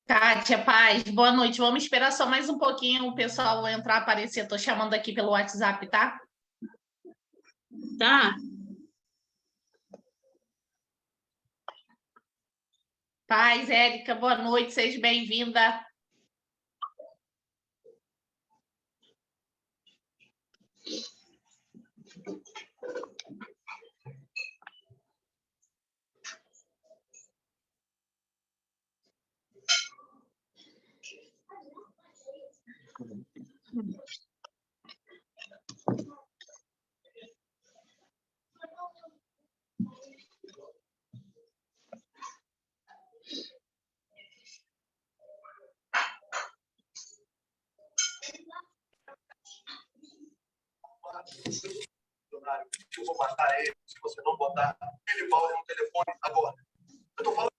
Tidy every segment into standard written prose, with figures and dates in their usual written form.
Kátia, Paz, boa noite. Vamos esperar só mais um pouquinho o pessoal entrar, aparecer. Estou chamando aqui pelo WhatsApp, tá? Tá. Paz, Érica, boa noite. Seja bem-vinda. Eu vou matar ele se você não botar ele volta no telefone agora. Eu tô falando.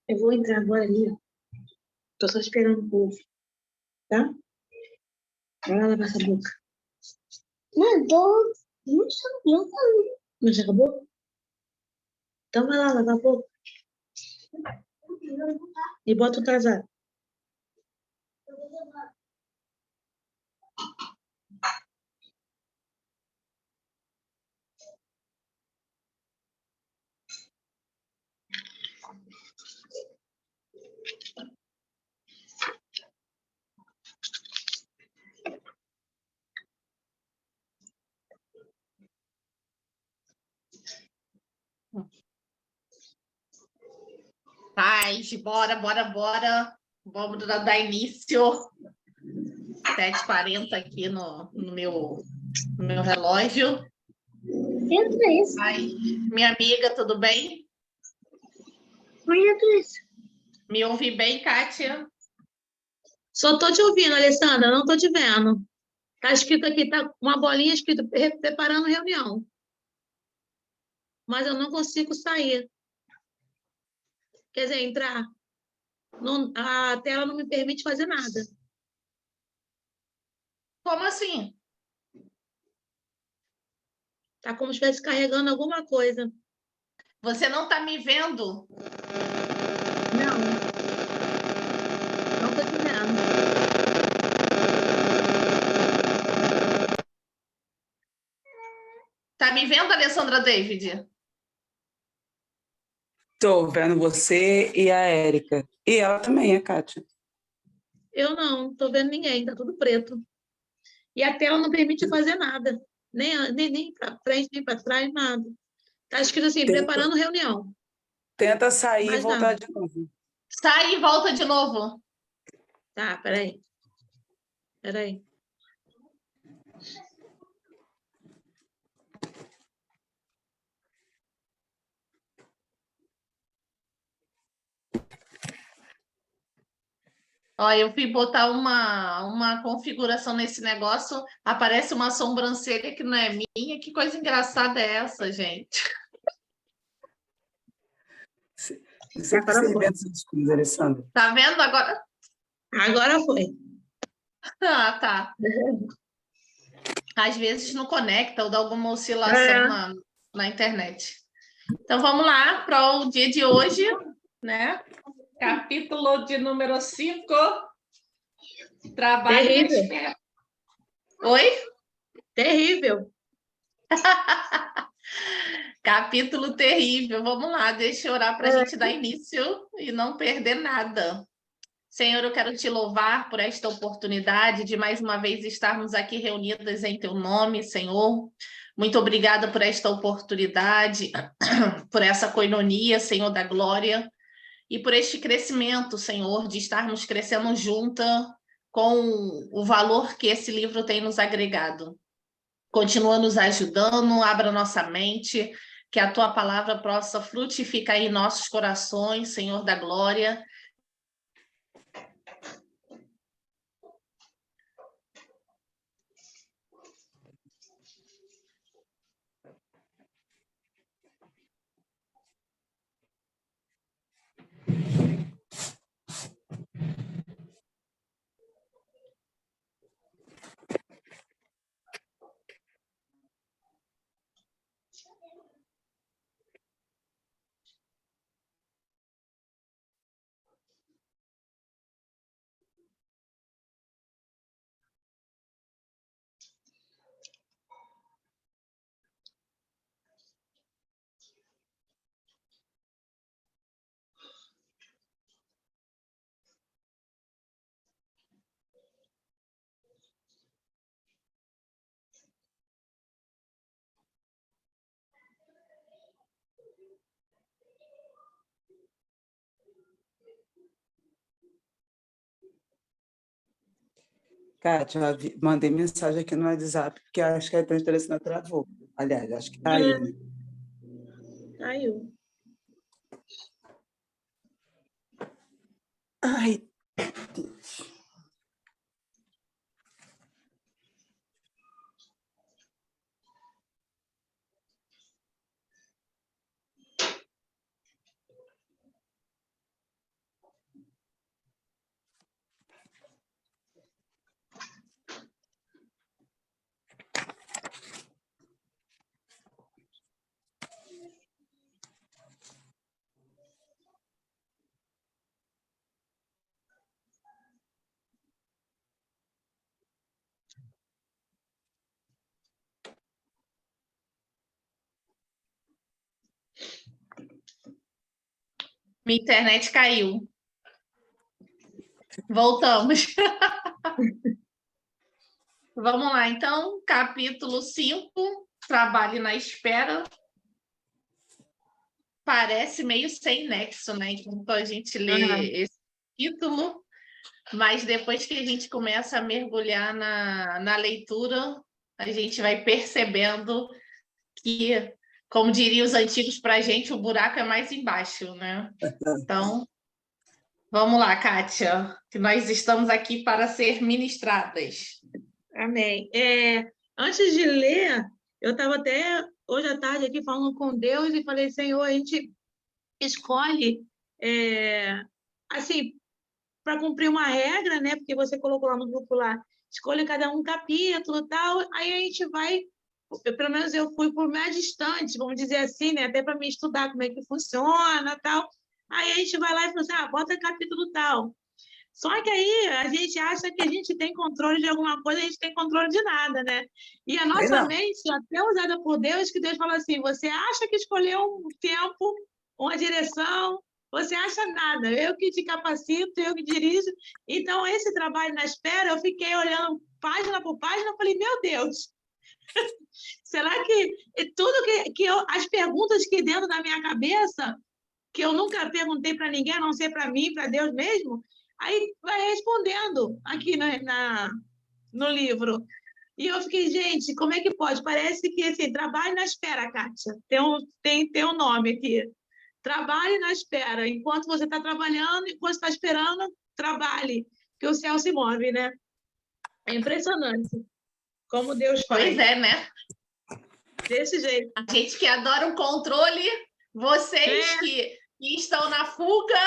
Eu vou entrar agora ali, ó. Tô só esperando o povo, tá? Vai lá lavar essa boca. Não, não sabia. Não já acabou? Então vai lá lavar a boca. E bota o casaco. Paz, bora. Vamos dar início. 7h40 aqui no meu relógio. Entra isso. Ai, minha amiga, tudo bem? Oi, entra isso. Me ouvi bem, Kátia? Só tô te ouvindo, Alessandra, não tô te vendo. Tá escrito aqui, tá uma bolinha escrito preparando reunião. Mas eu não consigo sair. Quer dizer, entrar. A tela não me permite fazer nada. Como assim? Tá como se estivesse carregando alguma coisa. Você não está me vendo? Não. Não tô te vendo. Tá me vendo, Alessandra David? Estou vendo você e a Érica. E ela também, a Kátia. Eu não tô vendo ninguém, tá tudo preto. E a tela não permite fazer nada. Nem para frente, nem para trás, nada. Tá escrito assim, preparando reunião. Tenta sair e Mais voltar nada. de novo. Sai e volta de novo. Tá, peraí. Ó, eu fui botar uma configuração nesse negócio, aparece uma sobrancelha que não é minha. Que coisa engraçada é essa, gente? Você que se inventa essas coisas, Alessandra. Tá vendo agora? Agora foi. Ah, tá. Às vezes não conecta ou dá alguma oscilação na internet. Então vamos lá para o dia de hoje, né? Capítulo de número 5. Trabalho na Terrível. espera. Oi? Terrível. Capítulo terrível. Vamos lá, deixa eu orar para a gente dar início e não perder nada. Senhor, eu quero te louvar por esta oportunidade de mais uma vez estarmos aqui reunidas em teu nome, Senhor. Muito obrigada por esta oportunidade, por essa coinonia, Senhor da glória, e por este crescimento, Senhor, de estarmos crescendo junta com o valor que esse livro tem nos agregado. Continua nos ajudando, abra nossa mente, que a tua palavra possa frutificar em nossos corações, Senhor da glória. Kátia, mandei mensagem aqui no WhatsApp, porque acho que a transferência travou. Aliás, acho que caiu, né? Caiu. Ai, Deus. Minha internet caiu. Voltamos. Vamos lá, então, capítulo 5, trabalho na espera. parece meio sem nexo, né? Enquanto a gente lê esse título, mas depois que a gente começa a mergulhar na leitura, a gente vai percebendo que, como diriam os antigos para a gente, o buraco é mais embaixo, né? Então, vamos lá, Kátia, que nós estamos aqui para ser ministradas. Amém. Antes de ler, eu estava até hoje à tarde aqui falando com Deus e falei, Senhor, a gente escolhe, assim, para cumprir uma regra, né? Porque você colocou lá no grupo lá, escolhe cada um capítulo e tal, aí a gente vai, pelo menos eu fui por mais distante, vamos dizer assim, né? Até para me estudar como é que funciona e tal. Aí a gente vai lá e fala assim, bota capítulo tal. Só que aí a gente acha que a gente tem controle de alguma coisa, a gente tem controle de nada, né? E a nossa mente é até usada por Deus, que Deus fala assim, você acha que escolheu um tempo, uma direção, você acha nada, eu que te capacito, eu que dirijo. Então, esse trabalho na espera, eu fiquei olhando página por página, falei, meu Deus, será que tudo as perguntas que dentro da minha cabeça, que eu nunca perguntei para ninguém, a não ser para mim, para Deus mesmo, aí vai respondendo aqui no livro. E eu fiquei, gente, como é que pode? Parece que, assim, trabalhe na espera, Kátia. Tem um nome aqui. Trabalhe na espera. Enquanto você está trabalhando, enquanto está esperando, trabalhe. Que o céu se move, né? É impressionante como Deus faz. Pois é, né? Desse jeito. A gente que adora o controle, vocês que estão na fuga,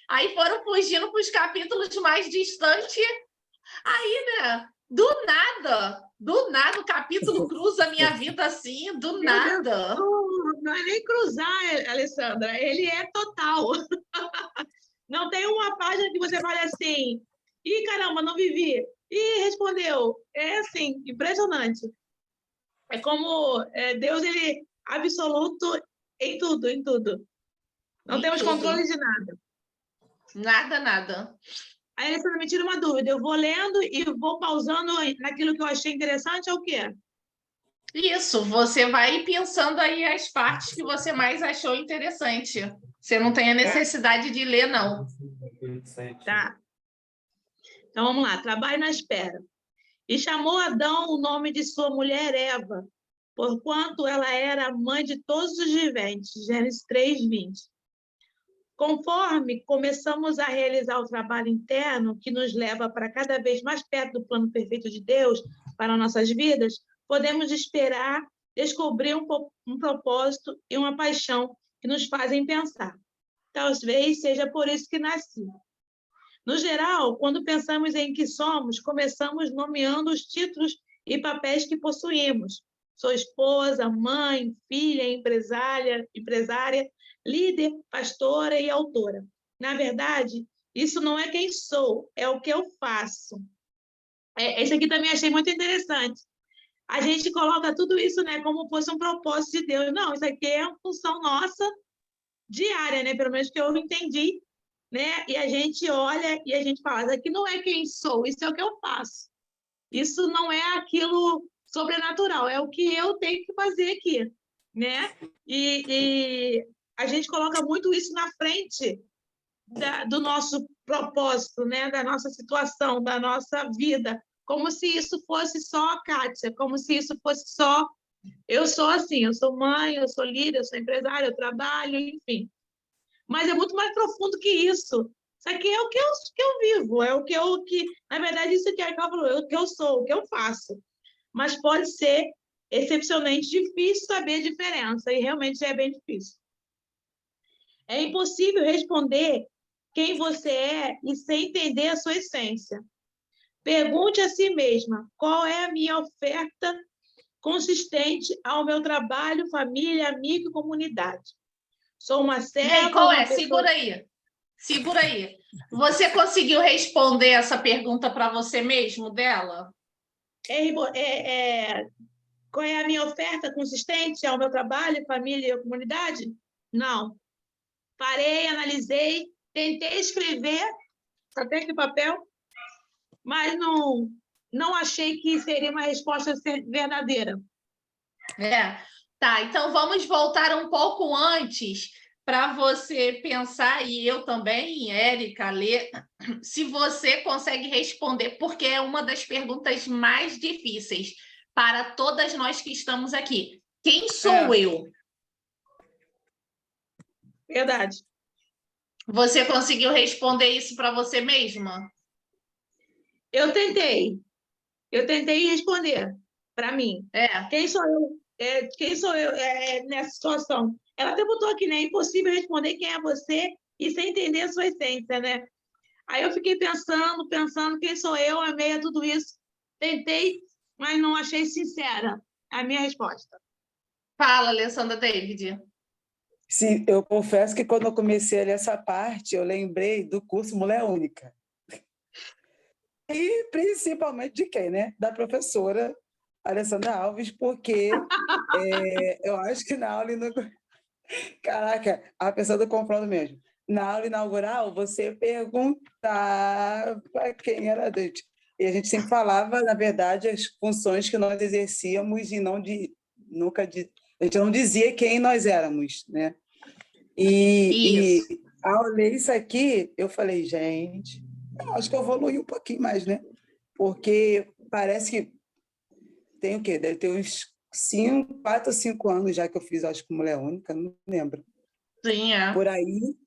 aí foram fugindo para os capítulos mais distantes. Aí, né? Do nada, o capítulo cruza a minha vida assim, do nada. Não é nem cruzar, Alessandra, ele é total. Não tem uma página que você fale assim, ih, caramba, não vivi. Ih, respondeu. É assim, impressionante. É como Deus, ele é absoluto em tudo, em tudo. Não temos controle de nada. Nada. Aí, Alessandra, me tira uma dúvida. Eu vou lendo e vou pausando naquilo que eu achei interessante, é o quê? Isso, você vai pensando aí as partes que você mais achou interessante. Você não tem a necessidade de ler, não. Tá. Então, vamos lá. Trabalhe na espera. E chamou Adão o nome de sua mulher Eva, porquanto ela era a mãe de todos os viventes. Gênesis 3:20. Conforme começamos a realizar o trabalho interno que nos leva para cada vez mais perto do plano perfeito de Deus para nossas vidas, podemos esperar descobrir um propósito e uma paixão que nos fazem pensar. Talvez seja por isso que nasci. No geral, quando pensamos em que somos, começamos nomeando os títulos e papéis que possuímos. Sou esposa, mãe, filha, empresária, líder, pastora e autora. Na verdade, isso não é quem sou, é o que eu faço. Esse aqui também achei muito interessante. A gente coloca tudo isso, né, como fosse um propósito de Deus. Não, isso aqui é uma função nossa diária, né, pelo menos que eu entendi, né? E a gente olha e a gente fala, isso aqui não é quem sou, isso é o que eu faço. Isso não é aquilo sobrenatural, é o que eu tenho que fazer aqui, né? E a gente coloca muito isso na frente do nosso propósito, né? Da nossa situação, da nossa vida, como se isso fosse só a Kátia, como se isso fosse só... Eu sou assim, eu sou mãe, eu sou líder, eu sou empresária, eu trabalho, enfim. Mas é muito mais profundo que isso. Isso aqui é o que eu vivo, é o que na verdade, isso que a Kátia falou, é o que eu sou, o que eu faço. Mas pode ser excepcionalmente difícil saber a diferença, e realmente é bem difícil. É impossível responder quem você é e sem entender a sua essência. Pergunte a si mesma, qual é a minha oferta consistente ao meu trabalho, família, amigo e comunidade? Sou uma serva... E aí, qual é? Pessoa... Segura aí. Você conseguiu responder essa pergunta para você mesmo dela? Qual é a minha oferta consistente ao meu trabalho, família e comunidade? Não. Parei, analisei, tentei escrever, até que papel, mas não achei que seria uma resposta verdadeira. Tá, então vamos voltar um pouco antes para você pensar, e eu também, Érica, Lê, se você consegue responder, porque é uma das perguntas mais difíceis para todas nós que estamos aqui. Quem sou eu? Verdade. Você conseguiu responder isso para você mesma? Eu tentei responder para mim. Quem sou eu? Quem sou eu nessa situação? Ela até botou aqui, né? É impossível responder quem é você e sem entender a sua essência, né? Aí eu fiquei pensando, quem sou eu, amei a tudo isso. Tentei, mas não achei sincera a minha resposta. Fala, Alessandra David. Sim, eu confesso que quando eu comecei a ler essa parte, eu lembrei do curso Mulher Única. E principalmente de quem, né? Da professora Alessandra Alves, porque eu acho que na aula inaugural... Caraca, a pessoa do confronto mesmo. Na aula inaugural, você perguntava quem era Deus. E a gente sempre falava, na verdade, as funções que nós exercíamos e a gente não dizia quem nós éramos, né? E ao ler isso aqui, eu falei, gente, eu acho que eu evoluí um pouquinho mais, né? Porque parece que tem o quê? Deve ter uns 4 ou 5 anos já que eu fiz, acho que Mulher Única, não lembro. Sim, Por aí.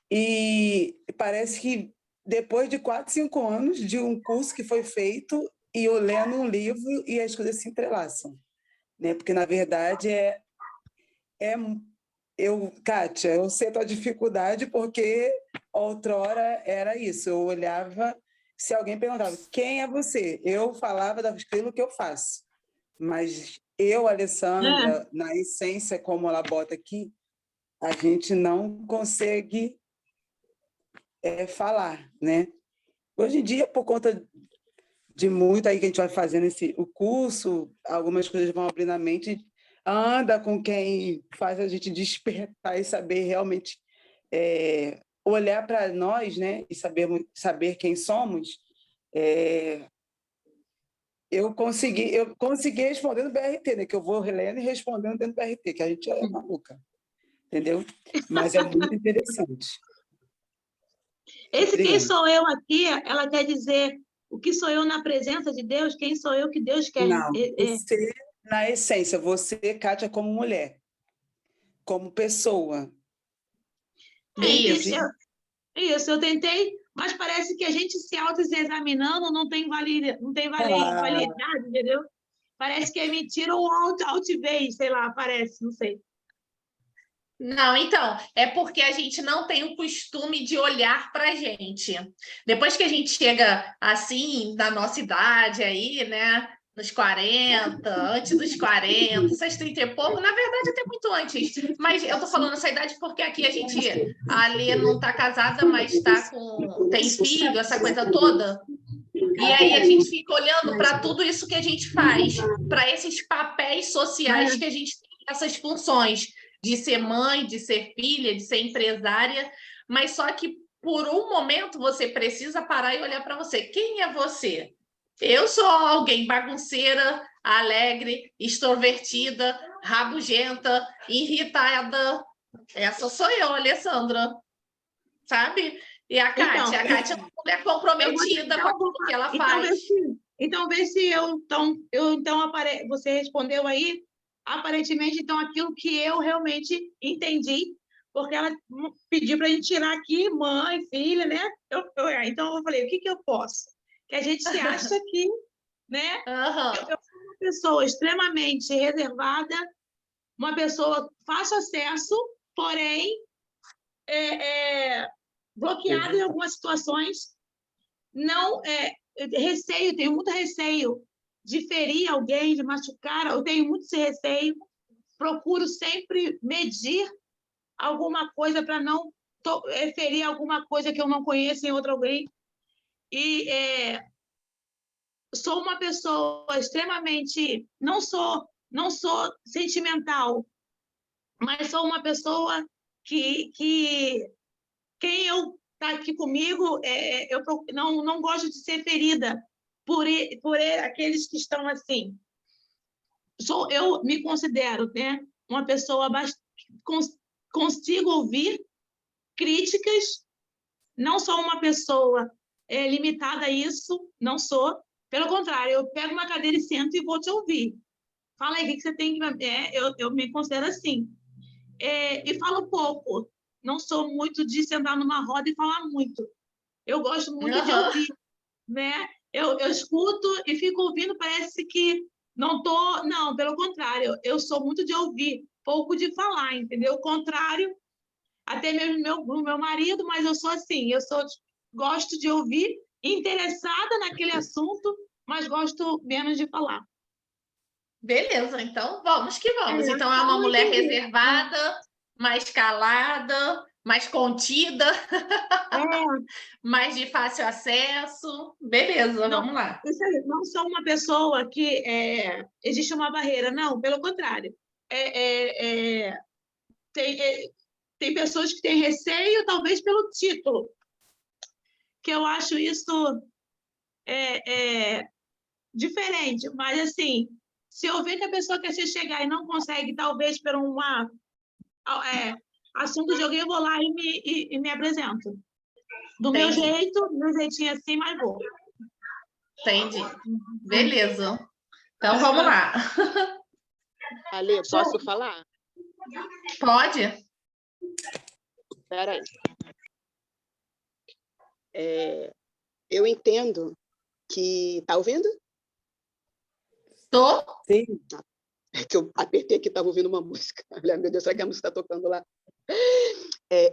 E parece que depois de 4, 5 anos de um curso que foi feito e eu lendo um livro e as coisas se entrelaçam, né? Porque, na verdade, Kátia, eu sei a tua dificuldade porque outrora era isso. Eu olhava, se alguém perguntava quem é você, eu falava daquilo que eu faço. Mas eu, Alessandra, na essência, como ela bota aqui, a gente não consegue falar, né? Hoje em dia, por conta de muito aí que a gente vai fazendo o curso, algumas coisas vão abrindo a mente, anda com quem faz a gente despertar e saber realmente olhar para nós, né? E saber quem somos. Eu consegui responder no BRT, né? Que eu vou relendo e respondendo dentro do BRT, que a gente é maluca, entendeu? Mas é muito interessante. Esse quem sou eu aqui, ela quer dizer o que sou eu na presença de Deus, quem sou eu que Deus quer. Não, você, na essência, você, Kátia, como mulher, como pessoa. Isso, eu tentei, mas parece que a gente se auto-examinando não tem validade, entendeu? Parece que é mentira ou altivez, sei lá, parece, não sei. Não, então, é porque a gente não tem o costume de olhar para a gente. Depois que a gente chega assim, na nossa idade aí, né? Nos 40, antes dos 40, essas 30 e pouco, na verdade, até muito antes. Mas eu tô falando essa idade porque aqui a Lê não tá casada, mas tem filho, essa coisa toda. E aí a gente fica olhando para tudo isso que a gente faz, para esses papéis sociais que a gente tem, essas funções de ser mãe, de ser filha, de ser empresária, mas só que por um momento você precisa parar e olhar para você. Quem é você? Eu sou alguém bagunceira, alegre, extrovertida, rabugenta, irritada. Essa sou eu, Alessandra. Sabe? E a Kátia é uma mulher comprometida com aquilo que ela faz. Então, vê se você respondeu aí, aparentemente, então, aquilo que eu realmente entendi, porque ela pediu para a gente tirar aqui mãe, filha, né? Então, eu falei, o que eu posso? Que a gente se acha aqui, né? Eu sou uma pessoa extremamente reservada, uma pessoa fácil acesso, porém, bloqueada em algumas situações, tenho muito receio de ferir alguém, de machucar, eu tenho muito esse receio, procuro sempre medir alguma coisa para não ferir alguma coisa que eu não conheço em outro alguém, e sou uma pessoa extremamente, não sou sentimental, mas sou uma pessoa que quem está aqui comigo, eu não gosto de ser ferida por aqueles que estão assim. Eu me considero, né, uma pessoa consigo ouvir críticas, não sou uma pessoa limitada a isso, não sou. Pelo contrário, eu pego uma cadeira e sento e vou te ouvir. Fala aí, o que você tem que... eu me considero assim. E falo pouco. Não sou muito de sentar numa roda e falar muito. Eu gosto muito de ouvir, né? Eu escuto e fico ouvindo, parece que não tô... Não, pelo contrário, eu sou muito de ouvir, pouco de falar, entendeu? O contrário, até mesmo meu marido, mas eu sou assim, gosto de ouvir, interessada naquele assunto, mas gosto menos de falar. Beleza, então vamos que vamos. Então é uma mulher reservada, mais calada, mais contida, mais de fácil acesso. Beleza, Não, vamos lá. isso aí, não sou uma pessoa que existe uma barreira, não, pelo contrário. Tem pessoas que têm receio, talvez pelo título, que eu acho isso diferente, mas assim, se eu ver que a pessoa quer se chegar e não consegue, talvez por assunto de alguém, eu vou lá e me apresento. Do meu jeito, do meu jeitinho assim, mas vou. Entendi. Beleza. Então, vamos lá. Ale, posso falar? Pode? Espera aí. Eu entendo que... Tá ouvindo? Tô. Sim. É que eu apertei aqui, estava ouvindo uma música. Meu Deus, será que a música está tocando lá?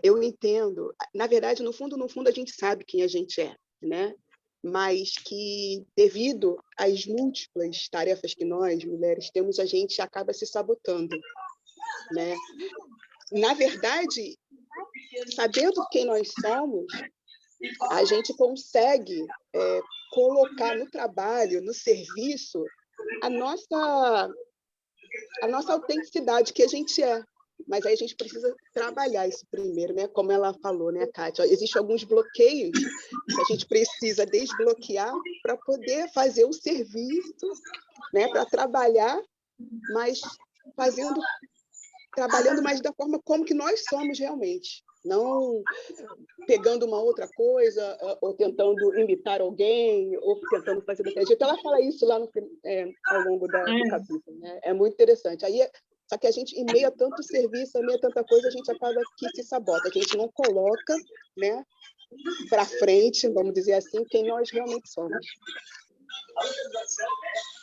Eu entendo. Na verdade, no fundo, a gente sabe quem a gente é, né? Mas que, devido às múltiplas tarefas que nós, mulheres, temos, a gente acaba se sabotando, né? Na verdade, sabendo quem nós somos, a gente consegue colocar no trabalho, no serviço, a nossa autenticidade, que a gente é. Mas aí a gente precisa trabalhar isso primeiro, né? Como ela falou, né, Kátia? Existem alguns bloqueios que a gente precisa desbloquear para poder fazer o serviço, né? Para trabalhar, mas trabalhando mais da forma como que nós somos realmente. Não pegando uma outra coisa, ou tentando imitar alguém, ou tentando fazer daquele jeito. Ela fala isso lá ao longo do capítulo, né? É muito interessante. Aí, só que a gente, em meio a tanto serviço, em meio a tanta coisa, a gente acaba que se sabota. A gente não coloca, né, para frente, vamos dizer assim, quem nós realmente somos.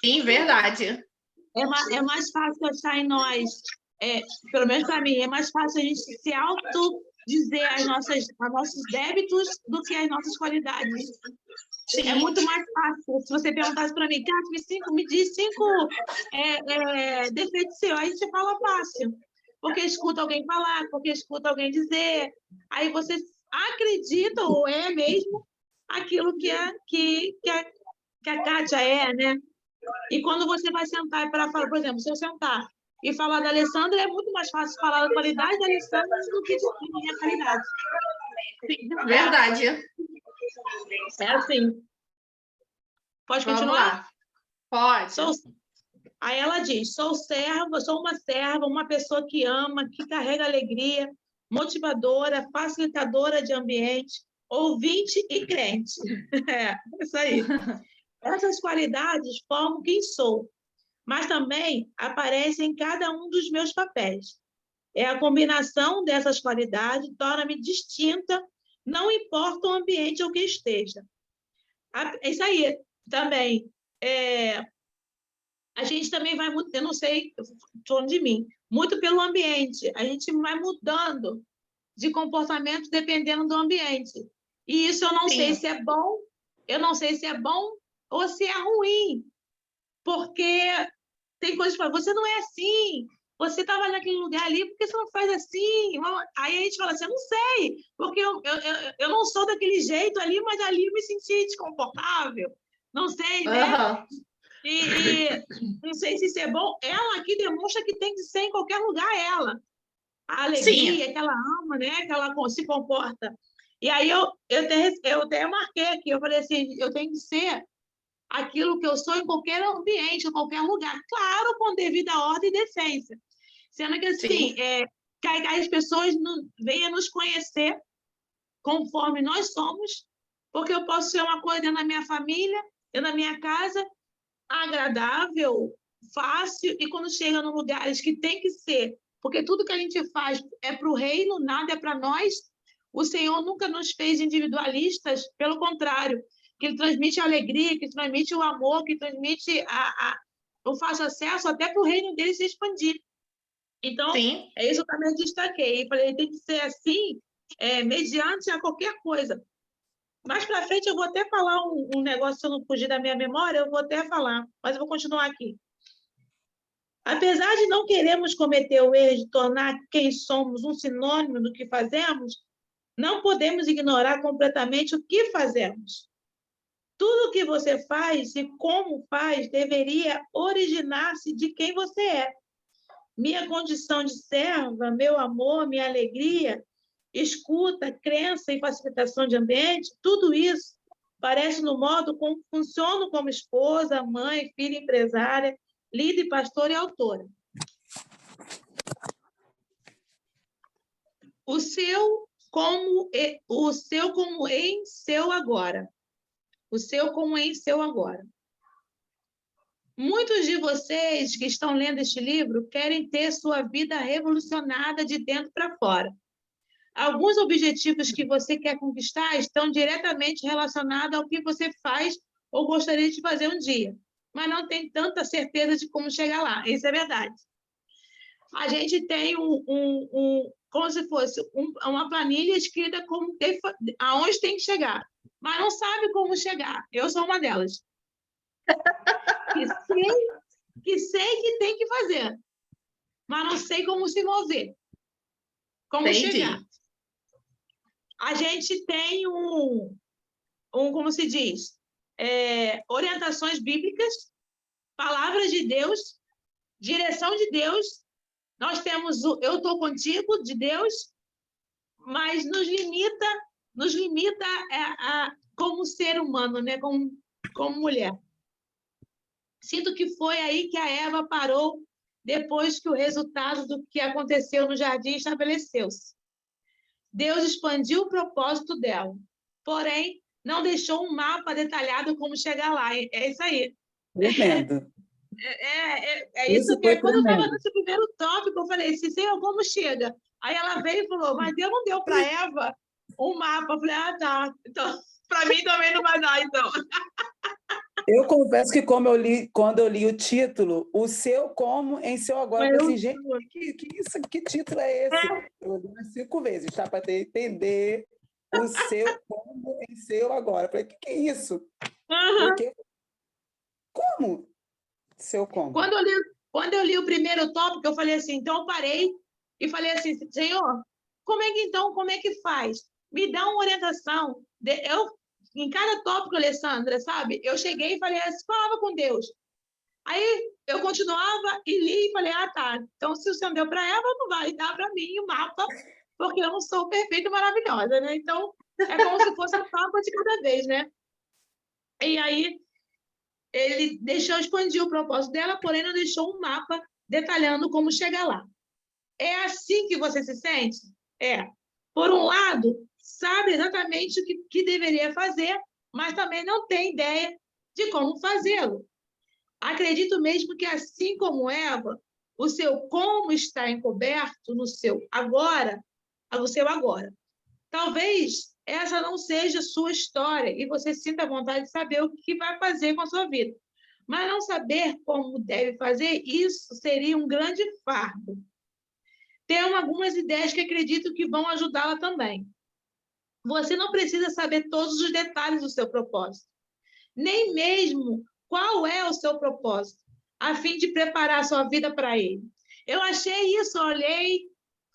Sim, verdade. É mais fácil achar em nós, pelo menos para mim, é mais fácil a gente se dizer os nossos débitos do que as nossas qualidades. Sim. É muito mais fácil. Se você perguntasse para mim, Kátia, me diz 5 defeitos seus, aí a gente fala fácil. Porque escuta alguém falar, porque escuta alguém dizer. Aí você acredita, ou é mesmo, aquilo que a Kátia é, né? E quando você vai sentar para falar, por exemplo, se eu sentar e falar da Alessandra, é muito mais fácil falar da qualidade da Alessandra do que de minha qualidade. Verdade. É assim. Pode continuar? Pode. Aí ela diz, sou uma pessoa que ama, que carrega alegria, motivadora, facilitadora de ambiente, ouvinte e crente. Isso aí. Essas qualidades formam quem sou, mas também aparecem em cada um dos meus papéis. A combinação dessas qualidades torna-me distinta, não importa o ambiente ou quem esteja. Isso aí também. A gente também vai, eu não sei, falando de mim, muito pelo ambiente. A gente vai mudando de comportamento dependendo do ambiente. E isso eu não sei se é bom, ou se é ruim, porque tem coisas que falam, você não é assim, você estava naquele lugar ali, por que você não faz assim? Aí a gente fala assim, eu não sei, porque eu não sou daquele jeito ali, mas ali eu me senti desconfortável, não sei, né? E não sei se isso é bom, ela aqui demonstra que tem que ser em qualquer lugar ela. A alegria, Sim. que ela ama, né? Que ela se comporta. E aí eu até marquei aqui, eu falei assim, eu tenho que ser aquilo que eu sou em qualquer ambiente, em qualquer lugar. Claro, com devida ordem e decência. Sendo que, assim, que as pessoas venham nos conhecer conforme nós somos, porque eu posso ser uma coisa dentro da minha família, dentro da minha casa, agradável, fácil, e quando chega em lugares que tem que ser, porque tudo que a gente faz é para o reino, nada é para nós. O Senhor nunca nos fez individualistas, pelo contrário, que Ele transmite a alegria, que transmite o amor, que transmite o fácil acesso até para o reino dele se expandir. Então, Sim. é isso que eu também destaquei. Falei, tem que ser assim, mediante a qualquer coisa. Mais para frente eu vou até falar um negócio, se eu não fugir da minha memória, eu vou até falar, mas eu vou continuar aqui. Apesar de não queremos cometer o erro de tornar quem somos um sinônimo do que fazemos, não podemos ignorar completamente o que fazemos. Tudo o que você faz e como faz deveria originar-se de quem você é. Minha condição de serva, meu amor, minha alegria, escuta, crença e facilitação de ambiente, tudo isso parece no modo como funciono como esposa, mãe, filha, empresária, líder, pastora e autora. O seu como em seu agora. O seu como em seu agora. Muitos de vocês que estão lendo este livro querem ter sua vida revolucionada de dentro para fora. Alguns objetivos que você quer conquistar estão diretamente relacionados ao que você faz ou gostaria de fazer um dia, mas não tem tanta certeza de como chegar lá. Isso é verdade. A gente tem como se fosse uma planilha escrita como aonde tem que chegar, mas não sabe como chegar. Eu sou uma delas. Que sei que tem que fazer, mas não sei como se mover, como chegar. A gente tem como se diz, orientações bíblicas, palavras de Deus, direção de Deus. Nós temos o eu estou contigo, de Deus, mas nos limita como ser humano, né? como mulher. Sinto que foi aí que a Eva parou depois que o resultado do que aconteceu no jardim estabeleceu-se. Deus expandiu o propósito dela, porém, não deixou um mapa detalhado como chegar lá. É isso aí. Tremendo. Isso que quando eu estava nesse primeiro tópico, eu falei, Senhor, como chega? Aí ela veio e falou, mas Deus não deu para Eva um mapa. Eu falei, tá. Então, para mim também não vai dar, então. Eu confesso que quando eu li o título, o seu como em seu agora, eu falei assim, gente, que título é esse? Eu li umas 5 vezes, tá? Para entender o seu como em seu agora. Eu falei, o que é isso? Porque, como? Seu como? Quando eu li o primeiro tópico, eu falei assim, então eu parei e falei assim, Senhor, como é que faz? Me dá uma orientação. Em cada tópico, Alessandra, sabe? Eu cheguei e falei assim, falava com Deus. Aí eu continuava e li e falei, tá. Então, se o Senhor deu para Eva, não vai dar para mim o mapa, porque eu não sou perfeita e maravilhosa, né? Então, é como se fosse um mapa de cada vez, né? E aí, ele expandiu o propósito dela, porém não deixou um mapa detalhando como chegar lá. É assim que você se sente? Por um lado, sabe exatamente o que deveria fazer, mas também não tem ideia de como fazê-lo. Acredito mesmo que, assim como Eva, o seu como está encoberto no seu agora, no seu agora. Talvez essa não seja a sua história e você sinta vontade de saber o que vai fazer com a sua vida. Mas não saber como deve fazer, isso seria um grande fardo. Tenho algumas ideias que acredito que vão ajudá-la também. Você não precisa saber todos os detalhes do seu propósito, nem mesmo qual é o seu propósito, a fim de preparar a sua vida para ele. Eu achei isso, olhei,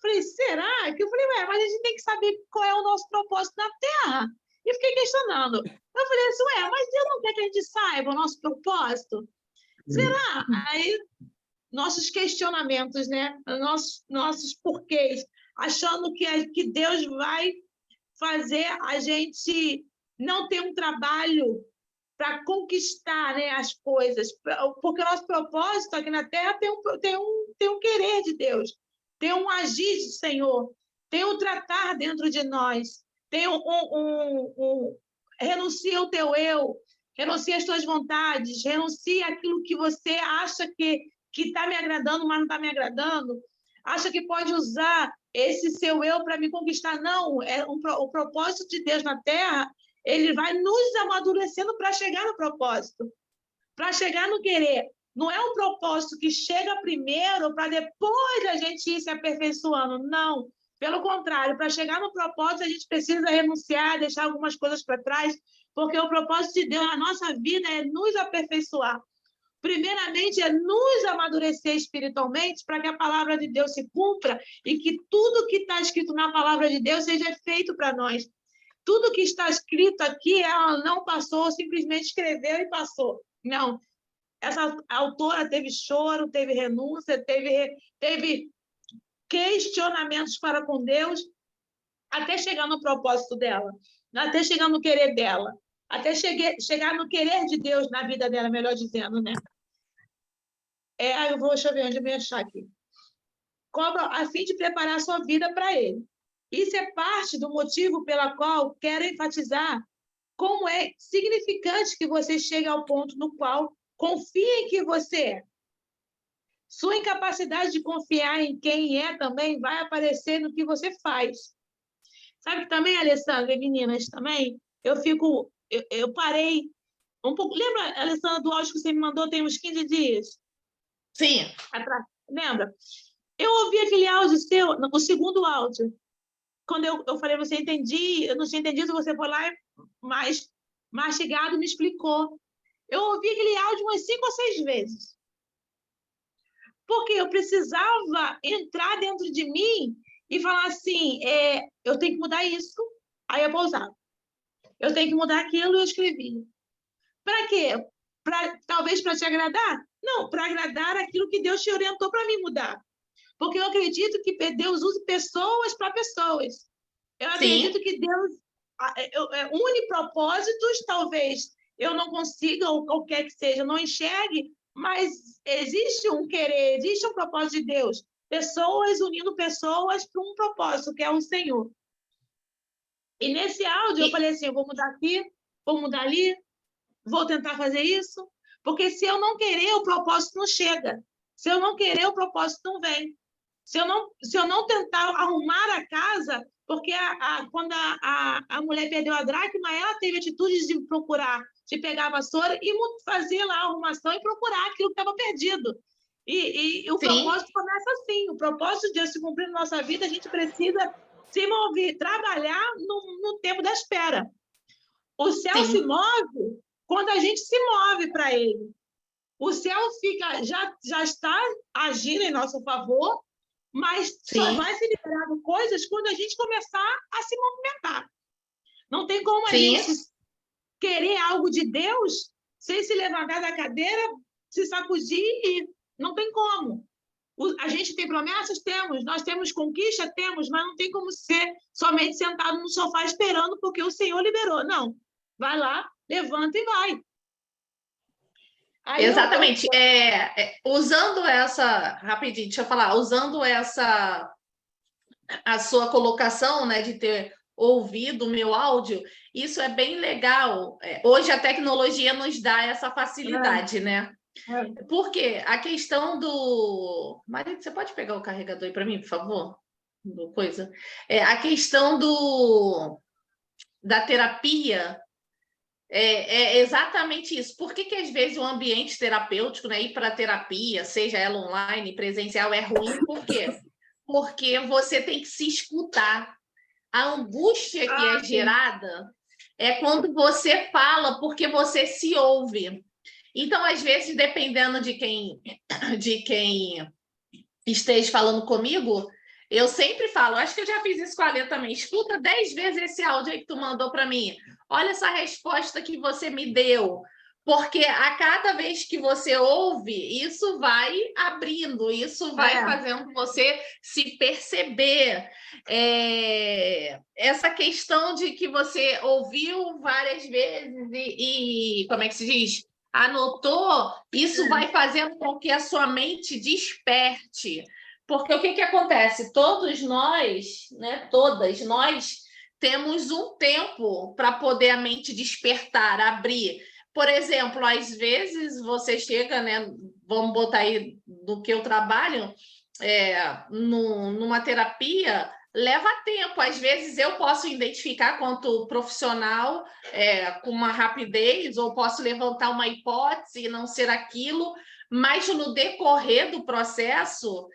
falei, será? Que eu falei, mas a gente tem que saber qual é o nosso propósito na Terra. E fiquei questionando. Eu falei assim, mas Deus não quer que a gente saiba o nosso propósito? Será? Aí, nossos questionamentos, né? Nossos porquês, achando que Deus vai fazer a gente não ter um trabalho para conquistar, né, as coisas, porque o nosso propósito aqui na Terra tem um querer de Deus, tem um agir do Senhor, tem um tratar dentro de nós, tem renuncia o teu eu, renuncia as tuas vontades, renuncia aquilo que você acha que está me agradando, mas não está me agradando, acha que pode usar esse seu eu para me conquistar. Não, o propósito de Deus na Terra, ele vai nos amadurecendo para chegar no propósito, para chegar no querer. Não é um propósito que chega primeiro para depois a gente ir se aperfeiçoando, não. Pelo contrário, para chegar no propósito, a gente precisa renunciar, deixar algumas coisas para trás, porque o propósito de Deus na nossa vida é nos aperfeiçoar. Primeiramente, é nos amadurecer espiritualmente para que a palavra de Deus se cumpra e que tudo que está escrito na palavra de Deus seja feito para nós. Tudo que está escrito aqui, ela não passou, simplesmente escreveu e passou. Não. Essa autora teve choro, teve renúncia, teve questionamentos para com Deus, até chegar no propósito dela, até chegar no querer dela, até chegar no querer de Deus na vida dela, melhor dizendo, né? Deixa eu ver onde eu me achar aqui. A fim de preparar a sua vida para ele. Isso é parte do motivo pela qual quero enfatizar como é significante que você chegue ao ponto no qual confia em que você é. Sua incapacidade de confiar em quem é também vai aparecer no que você faz. Sabe que também, Alessandra e meninas, também, eu parei um pouco. Lembra, Alessandra, do áudio que você me mandou tem uns 15 dias? Sim. Atrás. Lembra? Eu ouvi aquele áudio seu, o segundo áudio. Quando eu falei, você entendi, eu não tinha entendido, você foi lá e mais mastigado me explicou. Eu ouvi aquele áudio umas 5 ou 6 vezes. Porque eu precisava entrar dentro de mim e falar assim, eu tenho que mudar isso, aí eu pausava. Eu tenho que mudar aquilo e eu escrevi. Para quê? Talvez para te agradar? Não, para agradar aquilo que Deus te orientou para mim mudar. Porque eu acredito que Deus use pessoas para pessoas. Eu acredito que Deus une propósitos, talvez eu não consiga, ou qualquer que seja, não enxergue, mas existe um querer, existe um propósito de Deus. Pessoas unindo pessoas para um propósito, que é o Senhor. E nesse áudio eu falei assim, eu vou mudar aqui, vou mudar ali, vou tentar fazer isso, porque se eu não querer, o propósito não chega. Se eu não querer, o propósito não vem. Se eu não tentar arrumar a casa, porque quando a mulher perdeu a dracma, ela teve atitudes de procurar, de pegar a vassoura e fazer lá a arrumação e procurar aquilo que estava perdido. E o propósito começa assim, o propósito de Deus se cumprir na nossa vida, a gente precisa se mover, trabalhar no tempo da espera. O céu se move quando a gente se move para ele. O céu já está agindo em nosso favor, mas só vai se liberando coisas quando a gente começar a se movimentar. Não tem como a gente querer algo de Deus sem se levantar da cadeira, se sacudir e não tem como. A gente tem promessas? Temos. Nós temos conquista? Temos, mas não tem como ser somente sentado no sofá esperando porque o Senhor liberou. Não. Vai lá, levanta e vai. Aí exatamente. Usando essa... Rapidinho, deixa eu falar. Usando a sua colocação, né, de ter ouvido o meu áudio, isso é bem legal. Hoje a tecnologia nos dá essa facilidade, né? Porque a questão do... Maria, você pode pegar o carregador aí para mim, por favor? A questão da terapia é exatamente isso. Por que às vezes o ambiente terapêutico, né, ir para a terapia, seja ela online, presencial, é ruim? Por quê? Porque você tem que se escutar. A angústia que é gerada é quando você fala, porque você se ouve. Então, às vezes, dependendo de quem esteja falando comigo, eu sempre falo, acho que eu já fiz isso com a Lê também, escuta 10 vezes esse áudio aí que tu mandou para mim. Olha essa resposta que você me deu. Porque a cada vez que você ouve, isso vai abrindo, isso vai fazendo você se perceber. Essa questão de que você ouviu várias vezes e como é que se diz? Anotou, isso vai fazendo com que a sua mente desperte Porque o que que acontece? Todos nós, né, todas nós, temos um tempo para poder a mente despertar, abrir. Por exemplo, às vezes você chega, né, vamos botar aí do que eu trabalho, numa terapia, leva tempo. Às vezes eu posso identificar quanto profissional com uma rapidez, ou posso levantar uma hipótese e não ser aquilo, mas no decorrer do processo,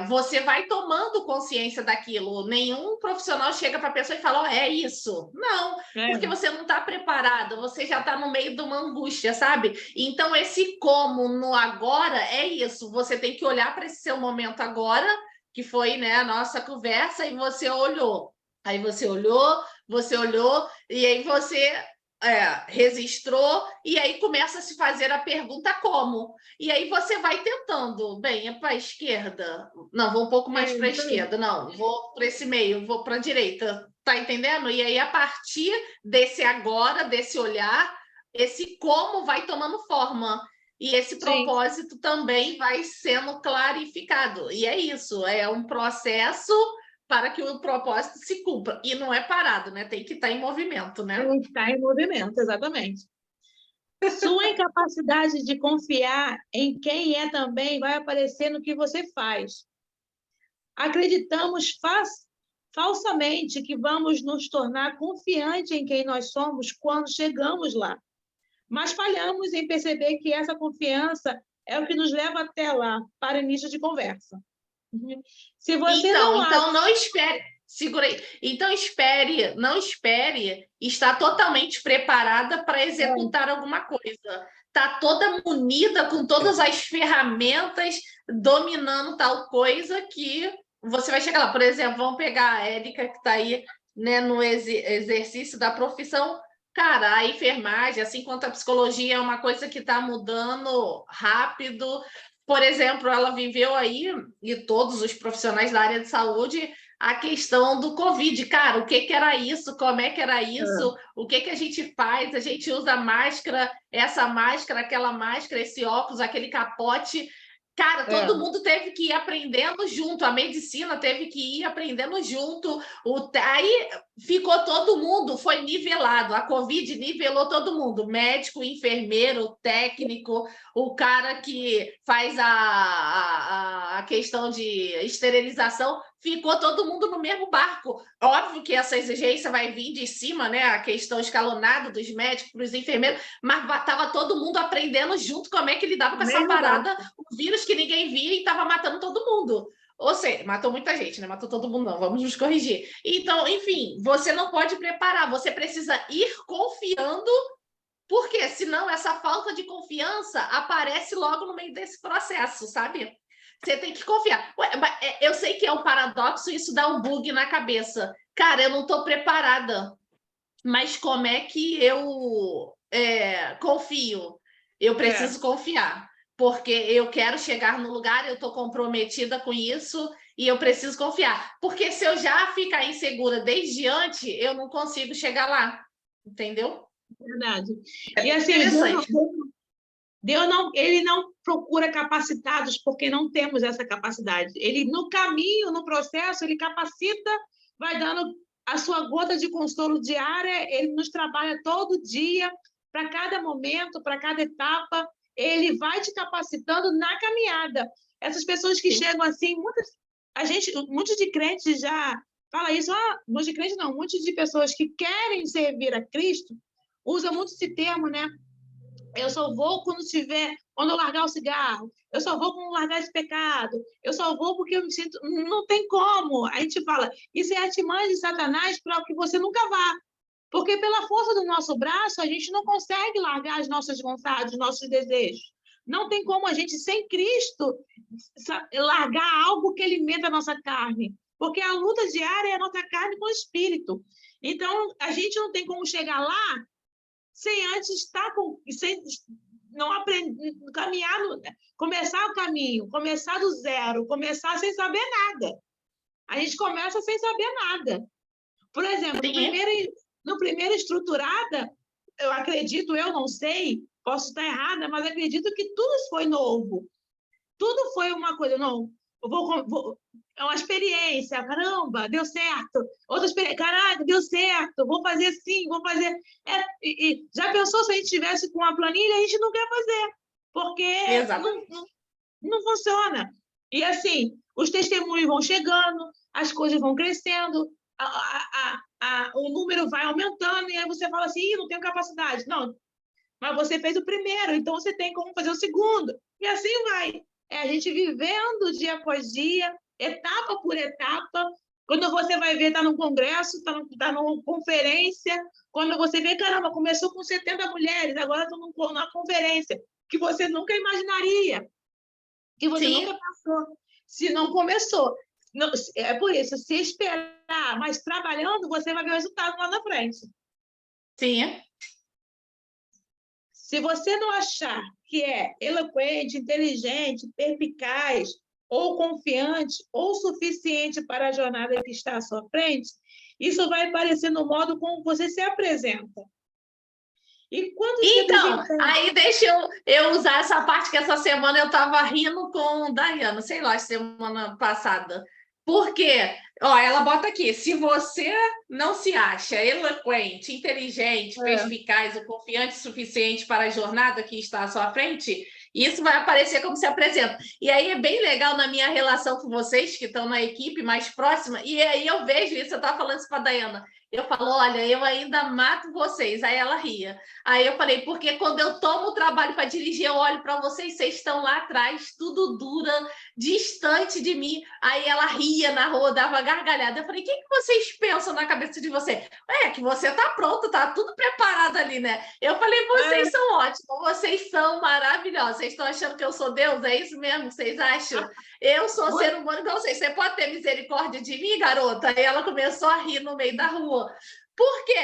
você vai tomando consciência daquilo. Nenhum profissional chega para a pessoa e fala, é isso. Não, porque você não está preparado, você já está no meio de uma angústia, sabe? Então, esse como no agora é isso. Você tem que olhar para esse seu momento agora, que foi, né, a nossa conversa, e você olhou. Aí você olhou, e aí você registrou, e aí começa a se fazer a pergunta como. E aí você vai tentando, bem, é para a esquerda? Não, vou um pouco mais para a esquerda. Não, vou para esse meio, vou para a direita. Tá entendendo? E aí, a partir desse agora, desse olhar, esse como vai tomando forma. E esse propósito também vai sendo clarificado. E é isso, é um processo para que o propósito se cumpra. E não é parado, né? Tem que estar em movimento, né? Tem que estar em movimento, exatamente. Sua incapacidade de confiar em quem é também vai aparecer no que você faz. Acreditamos falsamente que vamos nos tornar confiantes em quem nós somos quando chegamos lá. Mas falhamos em perceber que essa confiança é o que nos leva até lá, para início de conversa. Se você então não espere, segura aí. Então não espere estar totalmente preparada para executar alguma coisa. Está toda munida com todas as ferramentas, dominando tal coisa que você vai chegar lá. Por exemplo, vamos pegar a Érica, que está aí, né, no exercício da profissão. Cara, a enfermagem, assim quanto a psicologia, é uma coisa que está mudando rápido. Por exemplo, ela viveu aí, e todos os profissionais da área de saúde, a questão do Covid. Cara, o que era isso? Como é que era isso? O que a gente faz? A gente usa máscara, essa máscara, aquela máscara, esse óculos, aquele capote. Cara, todo mundo teve que ir aprendendo junto, a medicina teve que ir aprendendo junto. Aí ficou todo mundo, foi nivelado. A Covid nivelou todo mundo: médico, enfermeiro, técnico, o cara que faz a questão de esterilização. Ficou todo mundo no mesmo barco. Óbvio que essa exigência vai vir de cima, né? A questão escalonada dos médicos, dos enfermeiros, mas estava todo mundo aprendendo junto como é que lidava com essa parada, o vírus que ninguém via e estava matando todo mundo. Ou seja, matou muita gente, né? Matou todo mundo, não. Vamos nos corrigir. Então, enfim, você não pode preparar, você precisa ir confiando, porque senão essa falta de confiança aparece logo no meio desse processo, sabe? Você tem que confiar. Eu sei que é um paradoxo, isso dá um bug na cabeça. Cara, eu não estou preparada. Mas como é que eu confio? Eu preciso confiar. Porque eu quero chegar no lugar, eu estou comprometida com isso e eu preciso confiar. Porque se eu já ficar insegura desde antes, eu não consigo chegar lá. Entendeu? Verdade. E assim, ele não procura capacitados porque não temos essa capacidade. Ele, no caminho, no processo, ele capacita, vai dando a sua gota de consolo diária, ele nos trabalha todo dia, para cada momento, para cada etapa, ele vai te capacitando na caminhada. Essas pessoas que chegam assim, muitos de crentes já fala isso, muitos de crentes não, muitos de pessoas que querem servir a Cristo, usam muito esse termo, né? Eu só vou quando eu largar o cigarro, eu só vou quando largar esse pecado, eu só vou porque eu me sinto... Não tem como. A gente fala, isso é artimanha de Satanás para que você nunca vá. Porque pela força do nosso braço, a gente não consegue largar as nossas vontades, os nossos desejos. Não tem como a gente, sem Cristo, largar algo que alimenta a nossa carne. Porque a luta diária é a nossa carne com o espírito. Então, a gente não tem como chegar lá sem antes estar sem não aprender, caminhar, começar o caminho, começar do zero, começar sem saber nada. A gente começa sem saber nada. Por exemplo, no primeiro estruturada, eu acredito, eu não sei, posso estar errada, mas acredito que tudo foi novo. Tudo foi uma coisa, não. é uma experiência, caramba, deu certo. Outra experiência, caraca, deu certo, vou fazer assim, vou fazer. Já pensou se a gente tivesse com uma planilha, a gente não quer fazer, porque Exatamente. não funciona. E assim, os testemunhos vão chegando, as coisas vão crescendo, o número vai aumentando, e aí você fala assim, Ih, não tenho capacidade. Não, mas você fez o primeiro, então você tem como fazer o segundo. E assim vai. É a gente vivendo dia após dia, etapa por etapa. Quando você vai ver, está num congresso, está numa conferência. Quando você vê, caramba, começou com 70 mulheres, agora estou numa conferência que você nunca imaginaria, que você Sim. nunca passou, se não começou. Não, é por isso, se esperar, mas trabalhando, você vai ver o resultado lá na frente. Sim. Se você não achar que é eloquente, inteligente, perspicaz, ou confiante, ou suficiente para a jornada que está à sua frente, isso vai aparecer no modo como você se apresenta. E quando Então, aí deixa eu usar essa parte que essa semana eu estava rindo com Daiana, sei lá, semana passada. Por quê? Ó, ela bota aqui, se você não se acha eloquente, inteligente, perspicaz ou confiante o suficiente para a jornada que está à sua frente, isso vai aparecer como se apresenta. E aí é bem legal na minha relação com vocês, que estão na equipe mais próxima, e aí eu vejo isso, eu estava falando isso para a Daiana. Eu falo, olha, eu ainda mato vocês. Aí ela ria. Aí eu falei, porque quando eu tomo o trabalho para dirigir, eu olho para vocês, vocês estão lá atrás, tudo dura, distante de mim. Aí ela ria na rua, dava gargalhada. Eu falei, o que vocês pensam na cabeça de você? É, que você tá pronto, tá tudo preparado ali, né? Eu falei, vocês são ótimos, vocês são maravilhosos. Vocês estão achando que eu sou Deus? É isso mesmo que vocês acham? Eu sou ser humano igual vocês. Você pode ter misericórdia de mim, garota? Aí ela começou a rir no meio da rua. Por quê?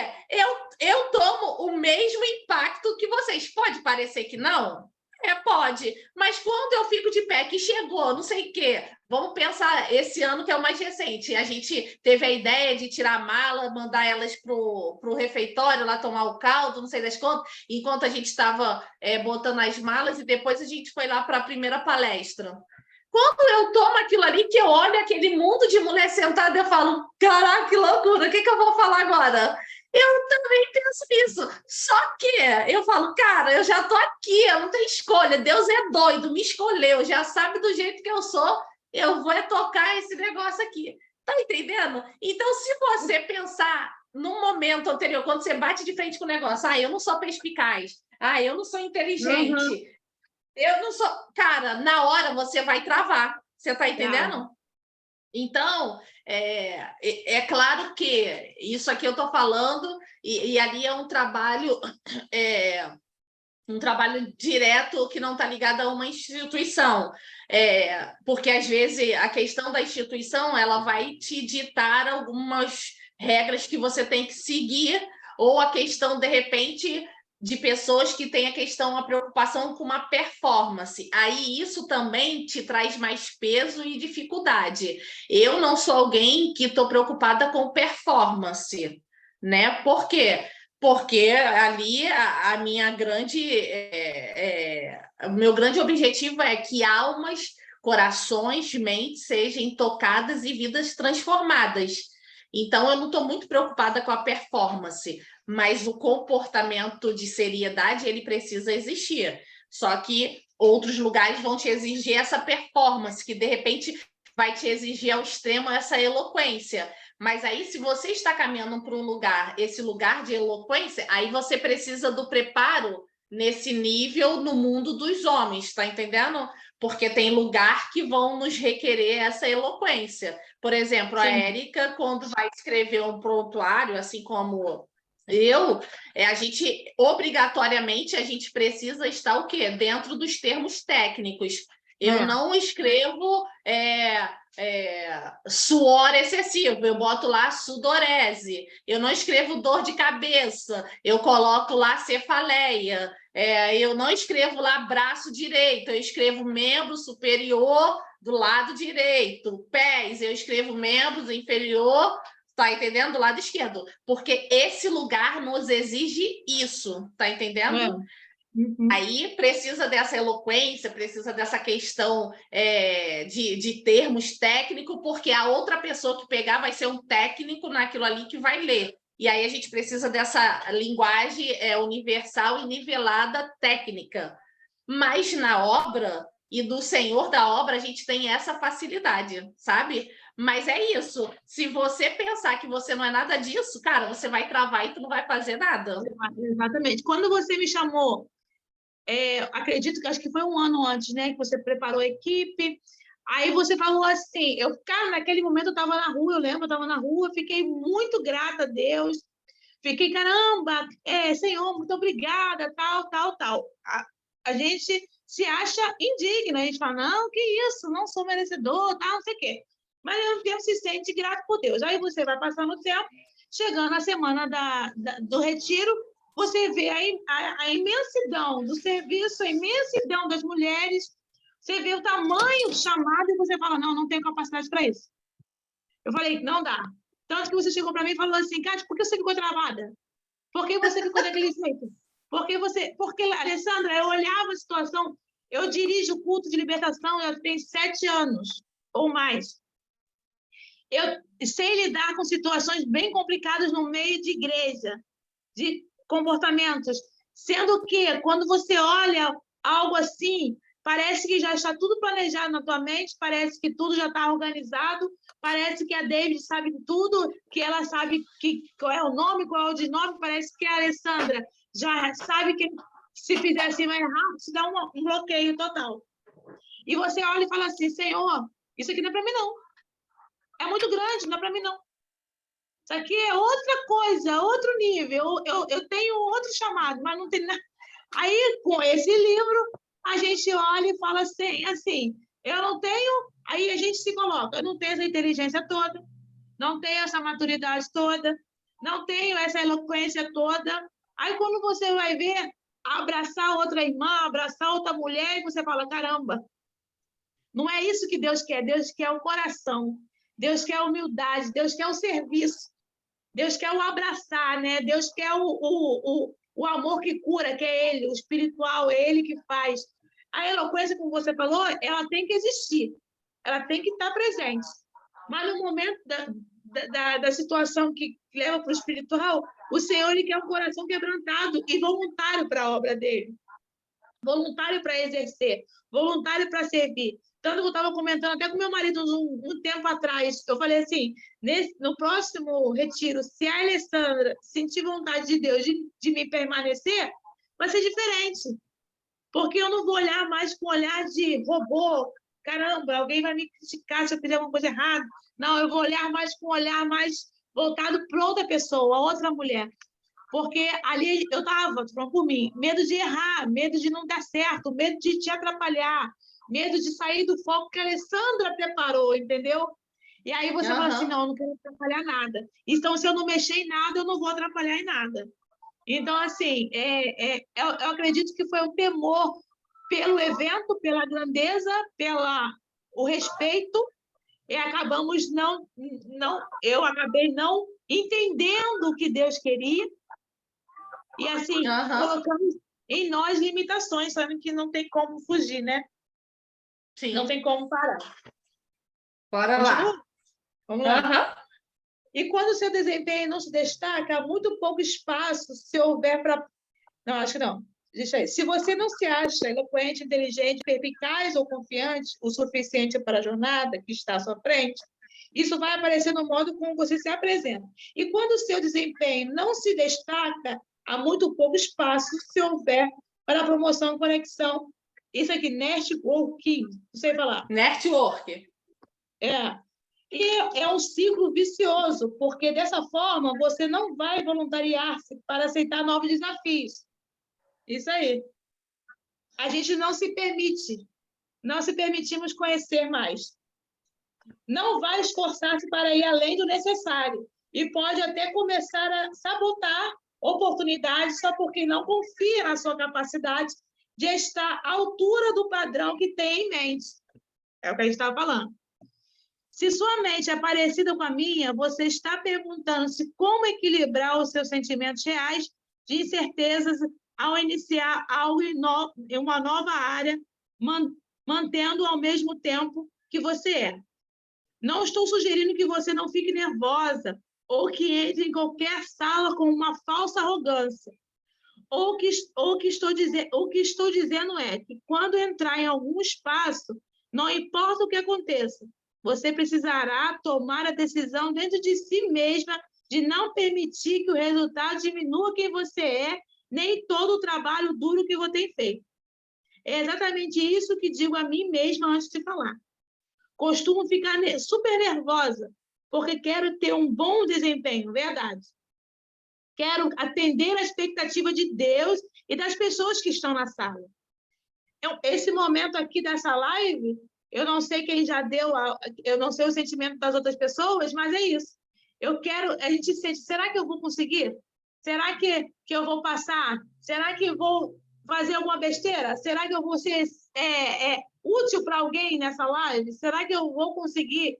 Eu tomo o mesmo impacto que vocês. Pode parecer que não? Pode. Mas quando eu fico de pé, que chegou, não sei o quê. Vamos pensar esse ano que é o mais recente. A gente teve a ideia de tirar a mala, mandar elas pro refeitório, lá tomar o caldo, não sei das contas, enquanto a gente estava botando as malas, e depois a gente foi lá para a primeira palestra. Quando eu tomo aquilo ali, que eu olho aquele mundo de mulher sentada, eu falo, caraca, que loucura, o que eu vou falar agora? Eu também penso nisso. Só que eu falo, cara, eu já tô aqui, eu não tenho escolha. Deus é doido, me escolheu, já sabe do jeito que eu sou, eu vou tocar esse negócio aqui. Tá entendendo? Então, se você pensar num momento anterior, quando você bate de frente com o negócio, eu não sou perspicaz, eu não sou inteligente, eu não sou... Cara, na hora você vai travar. Você tá entendendo? Então, é claro que isso aqui eu tô falando, e ali é um trabalho direto que não está ligado a uma instituição. Porque, às vezes, a questão da instituição ela vai te ditar algumas regras que você tem que seguir, ou a questão, de repente, de pessoas que têm a preocupação com uma performance. Aí isso também te traz mais peso e dificuldade. Eu não sou alguém que estou preocupada com performance, né? Por quê? Porque ali a minha o meu grande objetivo é que almas, corações, mentes sejam tocadas e vidas transformadas. Então, eu não estou muito preocupada com a performance, mas o comportamento de seriedade, ele precisa existir. Só que outros lugares vão te exigir essa performance, que de repente vai te exigir ao extremo essa eloquência. Mas aí, se você está caminhando para um lugar, esse lugar de eloquência, aí você precisa do preparo nesse nível no mundo dos homens, tá entendendo? Porque tem lugar que vão nos requerer essa eloquência. Por exemplo, a Érica, quando vai escrever um prontuário, assim como eu, obrigatoriamente, a gente precisa estar o quê? Dentro dos termos técnicos. Eu não escrevo suor excessivo, eu boto lá sudorese. Eu não escrevo dor de cabeça, eu coloco lá cefaleia. Eu não escrevo lá braço direito, eu escrevo membro superior do lado direito. Pés, eu escrevo membros inferior, tá entendendo? Do lado esquerdo. Porque esse lugar nos exige isso, tá entendendo? Aí precisa dessa eloquência, precisa dessa questão de termos técnicos, porque a outra pessoa que pegar vai ser um técnico naquilo ali que vai ler. E aí a gente precisa dessa linguagem universal e nivelada técnica. Mas na obra e do senhor da obra a gente tem essa facilidade, sabe? Mas é isso. Se você pensar que você não é nada disso, cara, você vai travar e tu não vai fazer nada. Exatamente. Quando você me chamou, acredito que acho que foi um ano antes, né, que você preparou a equipe. Aí você falou assim, cara, naquele momento eu estava na rua, eu lembro, eu estava na rua, fiquei muito grata a Deus, fiquei, caramba, Senhor, muito obrigada, tal. A gente se acha indigna, a gente fala, não, que isso, não sou merecedor, tal, não sei o quê. Mas o tempo se sente grato por Deus. Aí você vai passando o tempo, chegando a semana do retiro, você vê a imensidão do serviço, a imensidão das mulheres, você vê o tamanho do chamado e você fala, não tenho capacidade para isso. Eu falei, não dá. Tanto que você chegou para mim e falou assim, Cátia, por que você ficou travada? Por que você ficou daquele jeito? Porque, Alessandra, eu olhava a situação, eu dirijo o culto de libertação, eu tenho 7 anos ou mais. Eu sei lidar com situações bem complicadas no meio de igreja, de comportamentos, sendo que quando você olha algo assim, parece que já está tudo planejado na tua mente, parece que tudo já está organizado, parece que a David sabe tudo, que ela sabe qual é o nome, qual é o desnome, parece que a Alessandra já sabe que se fizer assim vai errar, se dá um bloqueio total. E você olha e fala assim, Senhor, isso aqui não é para mim não. É muito grande, não é para mim não. Isso aqui é outra coisa, outro nível. Eu tenho outro chamado, mas não tem nada. Aí, com esse livro, a gente olha e fala assim, eu não tenho... Aí a gente se coloca, eu não tenho essa inteligência toda, não tenho essa maturidade toda, não tenho essa eloquência toda. Aí, quando você vai ver, abraçar outra irmã, abraçar outra mulher, e você fala, caramba, não é isso que Deus quer o coração, Deus quer a humildade, Deus quer o serviço, Deus quer o abraçar, né? Deus quer o amor que cura, que é Ele, o espiritual, é Ele que faz. A eloquência, como você falou, ela tem que existir, ela tem que estar presente. Mas no momento da situação que leva para o espiritual, o Senhor ele quer um coração quebrantado e voluntário para a obra dele, voluntário para exercer, voluntário para servir. Tanto que eu estava comentando até com meu marido um tempo atrás, eu falei assim, no próximo retiro, se a Alessandra sentir vontade de Deus de me permanecer, vai ser diferente. Porque eu não vou olhar mais com olhar de robô, caramba, alguém vai me criticar se eu fizer uma coisa errada. Não, eu vou olhar mais com um olhar mais voltado para outra pessoa, outra mulher. Porque ali eu estava, falando por mim, medo de errar, medo de não dar certo, medo de te atrapalhar, medo de sair do foco que a Alessandra preparou, entendeu? E aí você fala assim, não, eu não quero atrapalhar nada. Então, se eu não mexer em nada, eu não vou atrapalhar em nada. Então, assim, eu acredito que foi um temor pelo evento, pela grandeza, o respeito, e eu acabei não entendendo o que Deus queria, e assim, colocamos em nós limitações, sabendo que não tem como fugir, né? Sim. Não tem como parar. Bora lá. Vamos lá. E quando o seu desempenho não se destaca, há muito pouco espaço se houver para... Não, acho que não. Deixa aí. Se você não se acha eloquente, inteligente, perspicaz ou confiante o suficiente para a jornada que está à sua frente, isso vai aparecer no modo como você se apresenta. E quando o seu desempenho não se destaca, há muito pouco espaço se houver para a promoção e conexão. Isso aqui, networking, não sei falar. Network. E é um ciclo vicioso, porque dessa forma você não vai voluntariar-se para aceitar novos desafios. Isso aí. A gente não se permitimos conhecer mais. Não vai esforçar-se para ir além do necessário e pode até começar a sabotar oportunidades só porque não confia na sua capacidade de estar à altura do padrão que tem em mente. É o que a gente estava falando. Se sua mente é parecida com a minha, você está perguntando-se como equilibrar os seus sentimentos reais de incertezas ao iniciar algo em uma nova área, mantendo ao mesmo tempo que você é. Não estou sugerindo que você não fique nervosa ou que entre em qualquer sala com uma falsa arrogância. O que estou dizendo é que quando entrar em algum espaço, não importa o que aconteça, você precisará tomar a decisão dentro de si mesma de não permitir que o resultado diminua quem você é, nem todo o trabalho duro que você tem feito. É exatamente isso que digo a mim mesma antes de falar. Costumo ficar super nervosa, porque quero ter um bom desempenho, verdade. Quero atender a expectativa de Deus e das pessoas que estão na sala. Esse momento aqui dessa live, eu não sei quem já deu, eu não sei o sentimento das outras pessoas, mas é isso. A gente sente, será que eu vou conseguir? Será que eu vou passar? Será que eu vou fazer alguma besteira? Será que eu vou ser útil para alguém nessa live? Será que eu vou conseguir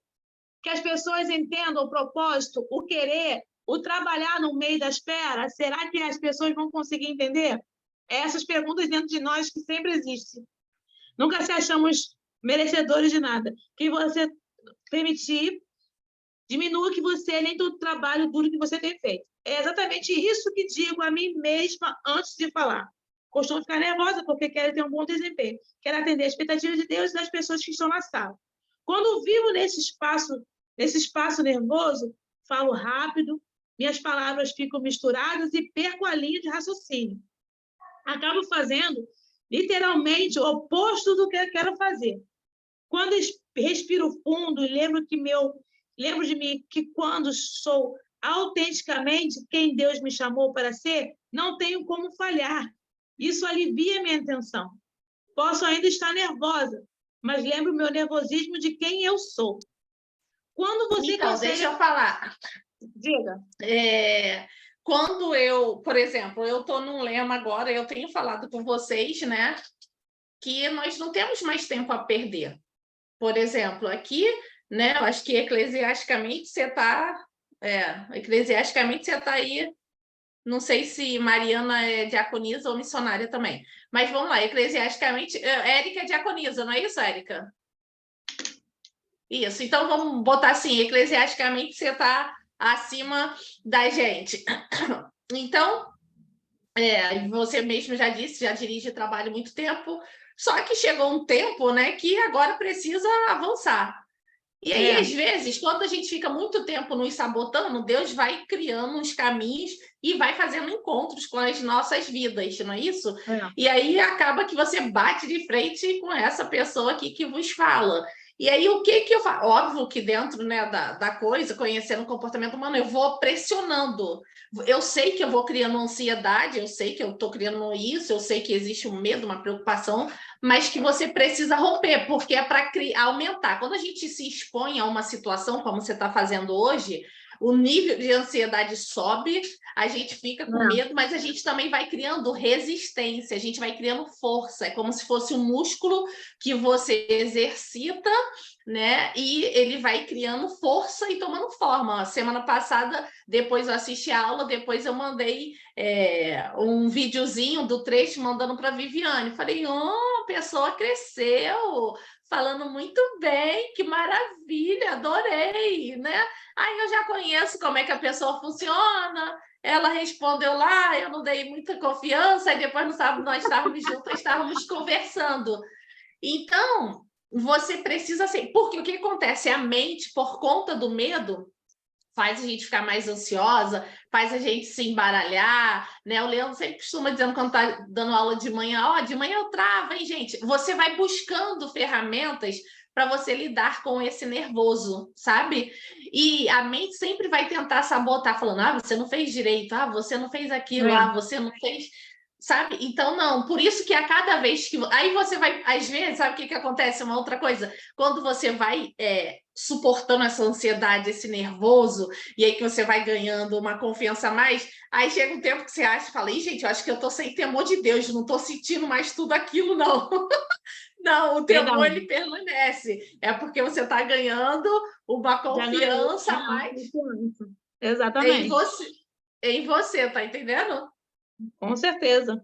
que as pessoas entendam o propósito, o querer, o trabalhar no meio da espera? Será que as pessoas vão conseguir entender? Essas perguntas dentro de nós que sempre existem. Nunca se achamos merecedores de nada. Que você permitir, diminua que você, nem todo o trabalho duro que você tem feito. É exatamente isso que digo a mim mesma antes de falar. Costumo ficar nervosa porque quero ter um bom desempenho. Quero atender a expectativa de Deus e das pessoas que estão na sala. Quando vivo nesse espaço nervoso, falo rápido, minhas palavras ficam misturadas e perco a linha de raciocínio. Acabo fazendo literalmente o oposto do que eu quero fazer. Quando respiro fundo e lembro de mim que quando sou autenticamente quem Deus me chamou para ser, não tenho como falhar. Isso alivia minha tensão. Posso ainda estar nervosa, mas lembro o meu nervosismo de quem eu sou. Quando você consegue... Deixa eu falar. Diga. Quando por exemplo, eu estou num lema agora, eu tenho falado com vocês, né, que nós não temos mais tempo a perder. Por exemplo, aqui, né, eu acho que eclesiasticamente você está aí, não sei se Mariana é diaconisa ou missionária também, mas vamos lá, eclesiasticamente, Érica é diaconisa, não é isso, Érica? Isso, então vamos botar assim, eclesiasticamente você está acima da gente. Então, você mesmo já disse, já dirige trabalho há muito tempo, só que chegou um tempo, né, que agora precisa avançar. E aí, às vezes, quando a gente fica muito tempo nos sabotando, Deus vai criando uns caminhos e vai fazendo encontros com as nossas vidas, não é isso? E aí acaba que você bate de frente com essa pessoa aqui que vos fala. E aí, o que eu faço? Óbvio que dentro, né, da coisa, conhecendo o comportamento humano, eu vou pressionando. Eu sei que eu vou criando ansiedade, eu sei que eu estou criando isso, eu sei que existe um medo, uma preocupação, mas que você precisa romper, porque é para aumentar. Quando a gente se expõe a uma situação, como você está fazendo hoje, o nível de ansiedade sobe, a gente fica com medo, mas a gente também vai criando resistência, a gente vai criando força, é como se fosse um músculo que você exercita, né? E ele vai criando força e tomando forma. Semana passada, depois eu assisti a aula, depois eu mandei um videozinho do trecho mandando para a Viviane. Falei, a pessoa cresceu, falando muito bem, que maravilha, adorei, né? Aí eu já conheço como é que a pessoa funciona, ela respondeu lá, eu não dei muita confiança, e depois no sábado nós estávamos juntas, estávamos conversando. Então, você precisa ser... Porque o que acontece? A mente, por conta do medo, faz a gente ficar mais ansiosa, faz a gente se embaralhar, né? O Leandro sempre costuma dizendo quando está dando aula de manhã, de manhã eu travo, hein, gente? Você vai buscando ferramentas para você lidar com esse nervoso, sabe? E a mente sempre vai tentar sabotar, falando, você não fez direito, você não fez aquilo, você não fez... Sabe? Então, não. Por isso que a cada vez que... Aí você vai... Às vezes, sabe o que acontece? Uma outra coisa. Quando você vai suportando essa ansiedade, esse nervoso, e aí que você vai ganhando uma confiança a mais, aí chega um tempo que você acha e fala, gente, eu acho que eu tô sem temor de Deus, não tô sentindo mais tudo aquilo, não. Não, o temor, ele permanece. É porque você tá ganhando uma confiança a mais. Exatamente. Em você, tá entendendo? Com certeza.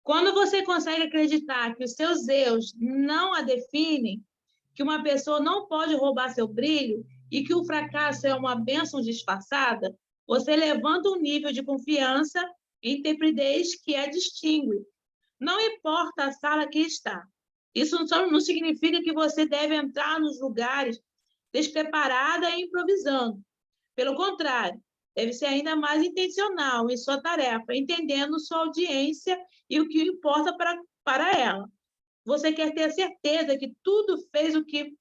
Quando você consegue acreditar que os seus erros não a definem, que uma pessoa não pode roubar seu brilho e que o fracasso é uma bênção disfarçada, você levanta um nível de confiança e intrepidez que a distingue. Não importa a sala que está. Isso não significa que você deve entrar nos lugares despreparada e improvisando. Pelo contrário, deve ser ainda mais intencional em sua tarefa, entendendo sua audiência e o que importa para ela. Você quer ter a certeza que tudo fez o que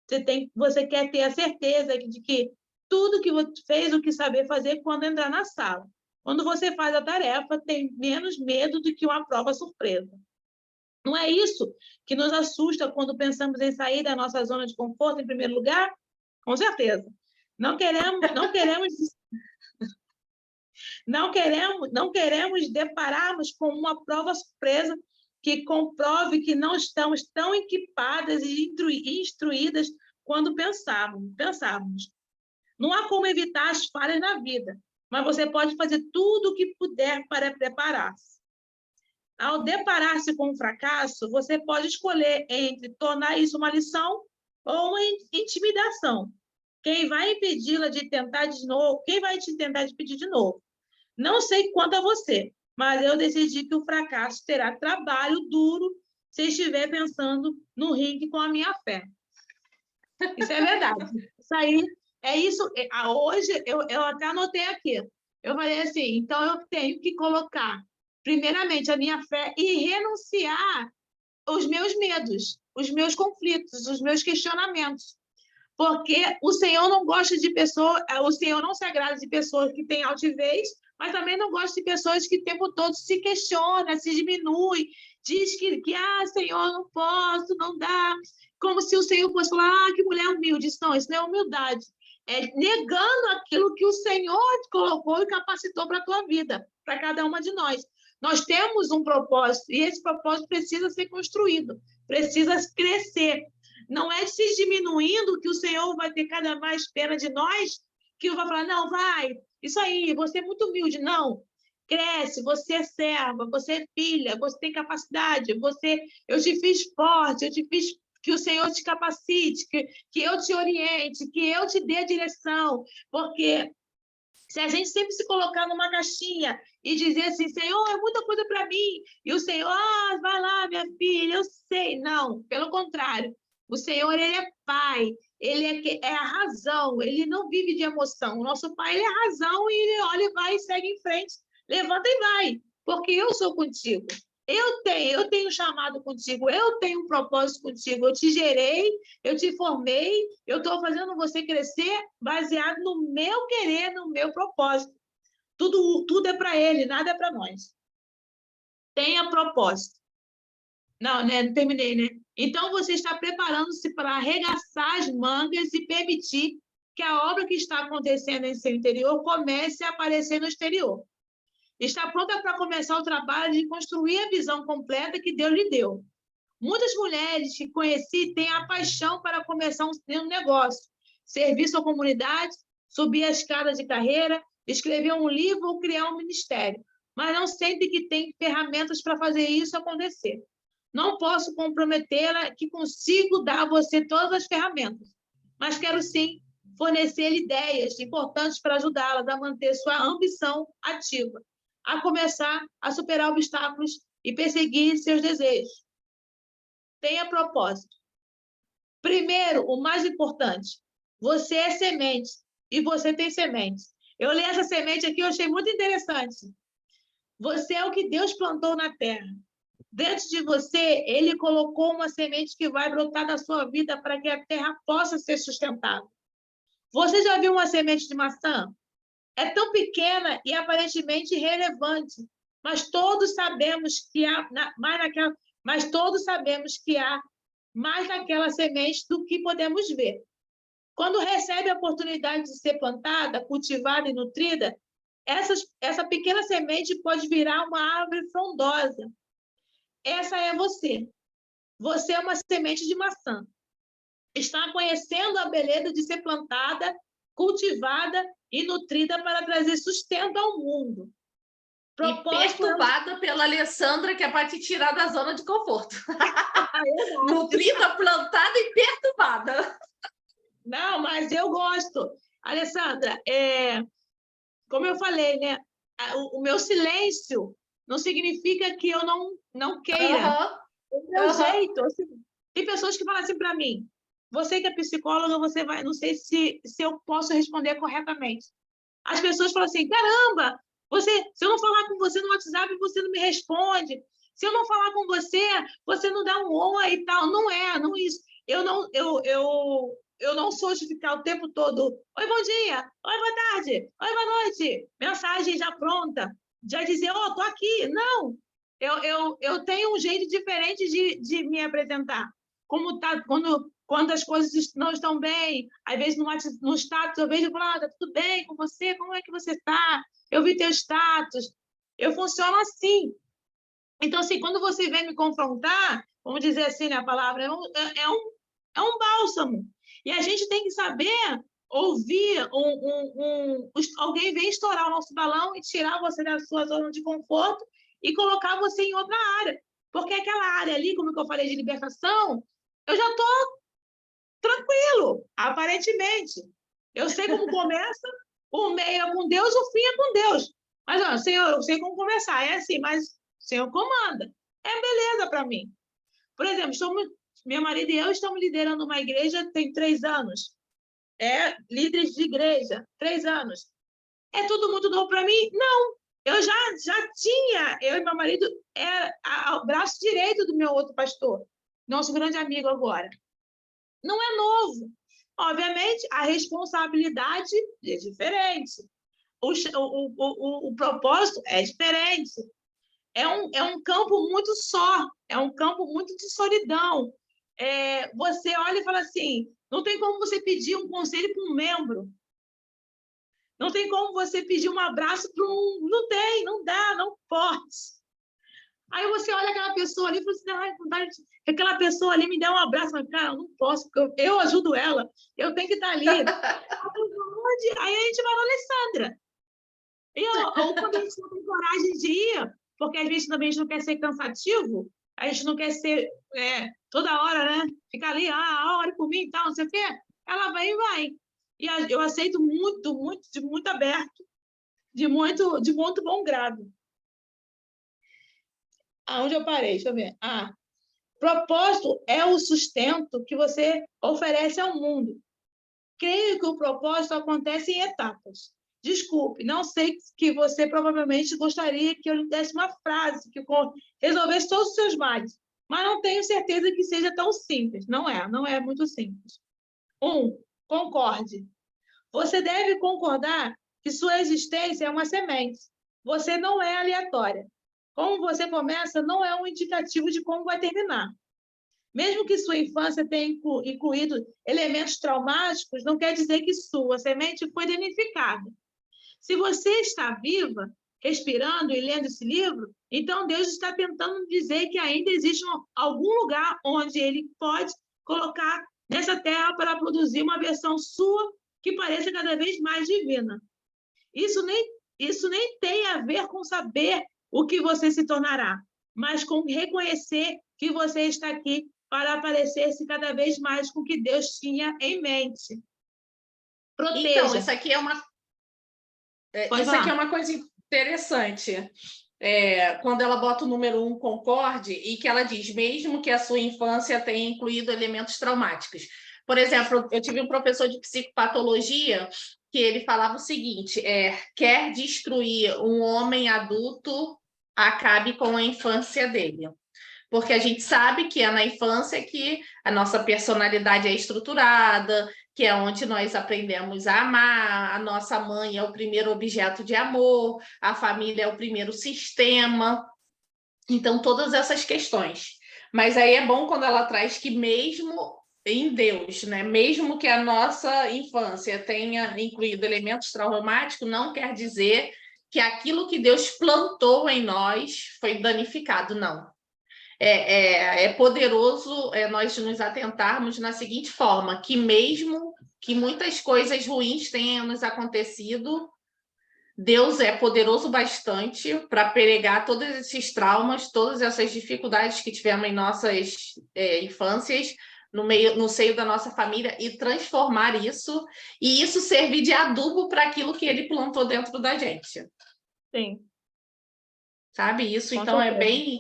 você tem, você quer ter a certeza de que tudo que você fez o que saber fazer quando entrar na sala. Quando você faz a tarefa, tem menos medo do que uma prova surpresa. Não é isso que nos assusta quando pensamos em sair da nossa zona de conforto, em primeiro lugar? Com certeza. Não queremos depararmos com uma prova surpresa que comprove que não estamos tão equipadas e instruídas quando pensávamos. Não há como evitar as falhas na vida, mas você pode fazer tudo o que puder para preparar-se. Ao deparar-se com um fracasso, você pode escolher entre tornar isso uma lição ou uma intimidação. Quem vai impedi-la de tentar de novo? Quem vai te tentar de pedir de novo? Não sei quanto a você, mas eu decidi que o fracasso terá trabalho duro se estiver pensando no ringue com a minha fé. Isso é verdade. Isso aí, é isso. Hoje, eu até anotei aqui. Eu falei assim, então eu tenho que colocar, primeiramente, a minha fé e renunciar aos meus medos, os meus conflitos, os meus questionamentos. Porque o Senhor não gosta de pessoas, o Senhor não se agrada de pessoas que têm altivez, mas também não gosta de pessoas que o tempo todo se questionam, se diminuem, diz que Senhor, não posso, não dá. Como se o Senhor fosse falar, que mulher humilde. Não, isso não é humildade. É negando aquilo que o Senhor colocou e capacitou para a tua vida, para cada uma de nós. Nós temos um propósito, e esse propósito precisa ser construído, precisa crescer. Não é se diminuindo que o Senhor vai ter cada mais pena de nós, que vai falar, não, vai, isso aí, você é muito humilde. Não, cresce, você é serva, você é filha, você tem capacidade, eu te fiz forte, eu te fiz que o Senhor te capacite, que eu te oriente, que eu te dê a direção, porque se a gente sempre se colocar numa caixinha e dizer assim, Senhor, é muita coisa para mim, e o Senhor, vai lá, minha filha, eu sei. Não, pelo contrário, o Senhor, ele é Pai, ele é a razão, ele não vive de emoção. O nosso Pai, ele é a razão, e ele olha, vai e segue em frente, levanta e vai, porque eu sou contigo. Eu tenho chamado contigo, eu tenho um propósito contigo, eu te gerei, eu te formei, eu estou fazendo você crescer baseado no meu querer, no meu propósito. Tudo é para ele, nada é para nós. Tenha propósito. Não, né? Não terminei, né? Então, você está preparando-se para arregaçar as mangas e permitir que a obra que está acontecendo em seu interior comece a aparecer no exterior. Está pronta para começar o trabalho de construir a visão completa que Deus lhe deu. Muitas mulheres que conheci têm a paixão para começar um negócio, servir sua comunidade, subir a escada de carreira, escrever um livro ou criar um ministério, mas não sentem que têm ferramentas para fazer isso acontecer. Não posso comprometê-la que consigo dar a você todas as ferramentas, mas quero sim fornecer-lhe ideias importantes para ajudá-las a manter sua ambição ativa, a começar a superar obstáculos e perseguir seus desejos. Tenha propósito. Primeiro, o mais importante, você é semente e você tem sementes. Eu li essa semente aqui, eu achei muito interessante. Você é o que Deus plantou na terra. Dentro de você, ele colocou uma semente que vai brotar da sua vida para que a terra possa ser sustentável. Você já viu uma semente de maçã? É tão pequena e aparentemente irrelevante, mas todos sabemos que há mais naquela semente do que podemos ver. Quando recebe a oportunidade de ser plantada, cultivada e nutrida, essa pequena semente pode virar uma árvore frondosa. Essa é você. Você é uma semente de maçã. Está conhecendo a beleza de ser plantada, cultivada e nutrida para trazer sustento ao mundo. perturbada pela Alessandra, que é para te tirar da zona de conforto. Nutrida, plantada e perturbada. Não, mas eu gosto. Alessandra, como eu falei, né? O meu silêncio não significa que eu não queira. O meu jeito, assim, tem pessoas que falam assim para mim, você que é psicóloga, você vai, não sei se eu posso responder corretamente. As pessoas falam assim, caramba, se eu não falar com você no WhatsApp, você não me responde. Se eu não falar com você, você não dá um oi e tal. Não é isso. Eu não sou de ficar o tempo todo, oi, bom dia, oi, boa tarde, oi, boa noite, mensagem já pronta, já dizer, tô aqui. Não, eu tenho um jeito diferente de me apresentar. Como tá, quando as coisas não estão bem, às vezes no status eu vejo, tá tudo bem com você? Como é que você está? Eu vi teu status. Eu funciono assim. Então, assim, quando você vem me confrontar, vamos dizer assim, né, a palavra é um bálsamo. E a gente tem que saber ouvir alguém vem estourar o nosso balão e tirar você da sua zona de conforto e colocar você em outra área. Porque aquela área ali, como eu falei de libertação, eu já estou tranquilo, aparentemente. Eu sei como começa, o meio é com Deus, o fim é com Deus. Mas, ó, Senhor, eu sei como começar. É assim, mas o Senhor comanda. É beleza para mim. Por exemplo, meu marido e eu estamos liderando uma igreja tem 3 anos. Líderes de igreja, 3 anos. É tudo muito novo para mim? Não. Eu já tinha, eu e meu marido, o braço direito do meu outro pastor, nosso grande amigo agora. Não é novo. Obviamente, a responsabilidade é diferente. O propósito é diferente. É um campo muito só, é um campo muito de solidão. Você olha e fala assim, não tem como você pedir um conselho para um membro. Não tem como você pedir um abraço para um... Não tem, não dá, não pode. Aí você olha aquela pessoa ali e fala assim, vontade que aquela pessoa ali me dê um abraço. Mas, cara, eu não posso, porque eu ajudo ela, eu tenho que estar ali. Aí a gente vai na Alessandra. Ou quando a gente não tem coragem de ir, porque às vezes também a gente não quer ser cansativo, a gente não quer ser toda hora, né? Ficar ali, ore por mim e tal, não sei o quê. Ela vem e vai. E eu aceito muito, muito, de muito aberto, de muito bom grado. Aonde eu parei? Deixa eu ver. Propósito é o sustento que você oferece ao mundo. Creio que o propósito acontece em etapas. Desculpe, não sei que você provavelmente gostaria que eu lhe desse uma frase que resolvesse todos os seus males, mas não tenho certeza que seja tão simples. Não é muito simples. 1. Concorde. Você deve concordar que sua existência é uma semente. Você não é aleatória. Como você começa não é um indicativo de como vai terminar. Mesmo que sua infância tenha incluído elementos traumáticos, não quer dizer que sua semente foi danificada. Se você está viva, respirando e lendo esse livro, então Deus está tentando dizer que ainda existe algum lugar onde Ele pode colocar nessa terra para produzir uma versão sua que pareça cada vez mais divina. Isso nem tem a ver com saber o que você se tornará, mas com reconhecer que você está aqui para parecer-se cada vez mais com o que Deus tinha em mente. Proteja. Então, isso aqui é uma coisa interessante. Quando ela bota o número 1, concorde, e que ela diz, mesmo que a sua infância tenha incluído elementos traumáticos. Por exemplo, eu tive um professor de psicopatologia que ele falava o seguinte, quer destruir um homem adulto, acabe com a infância dele. Porque a gente sabe que é na infância que a nossa personalidade é estruturada, que é onde nós aprendemos a amar, a nossa mãe é o primeiro objeto de amor, a família é o primeiro sistema. Então, todas essas questões. Mas aí é bom quando ela traz que mesmo em Deus, né? Mesmo que a nossa infância tenha incluído elementos traumáticos, não quer dizer que aquilo que Deus plantou em nós foi danificado, não. É poderoso nós nos atentarmos na seguinte forma, que mesmo que muitas coisas ruins tenham nos acontecido, Deus é poderoso bastante para pegar todos esses traumas, todas essas dificuldades que tivemos em nossas infâncias, no seio da nossa família, e transformar isso, e isso servir de adubo para aquilo que ele plantou dentro da gente. Sim. Sabe? Isso, Com então, é certeza. bem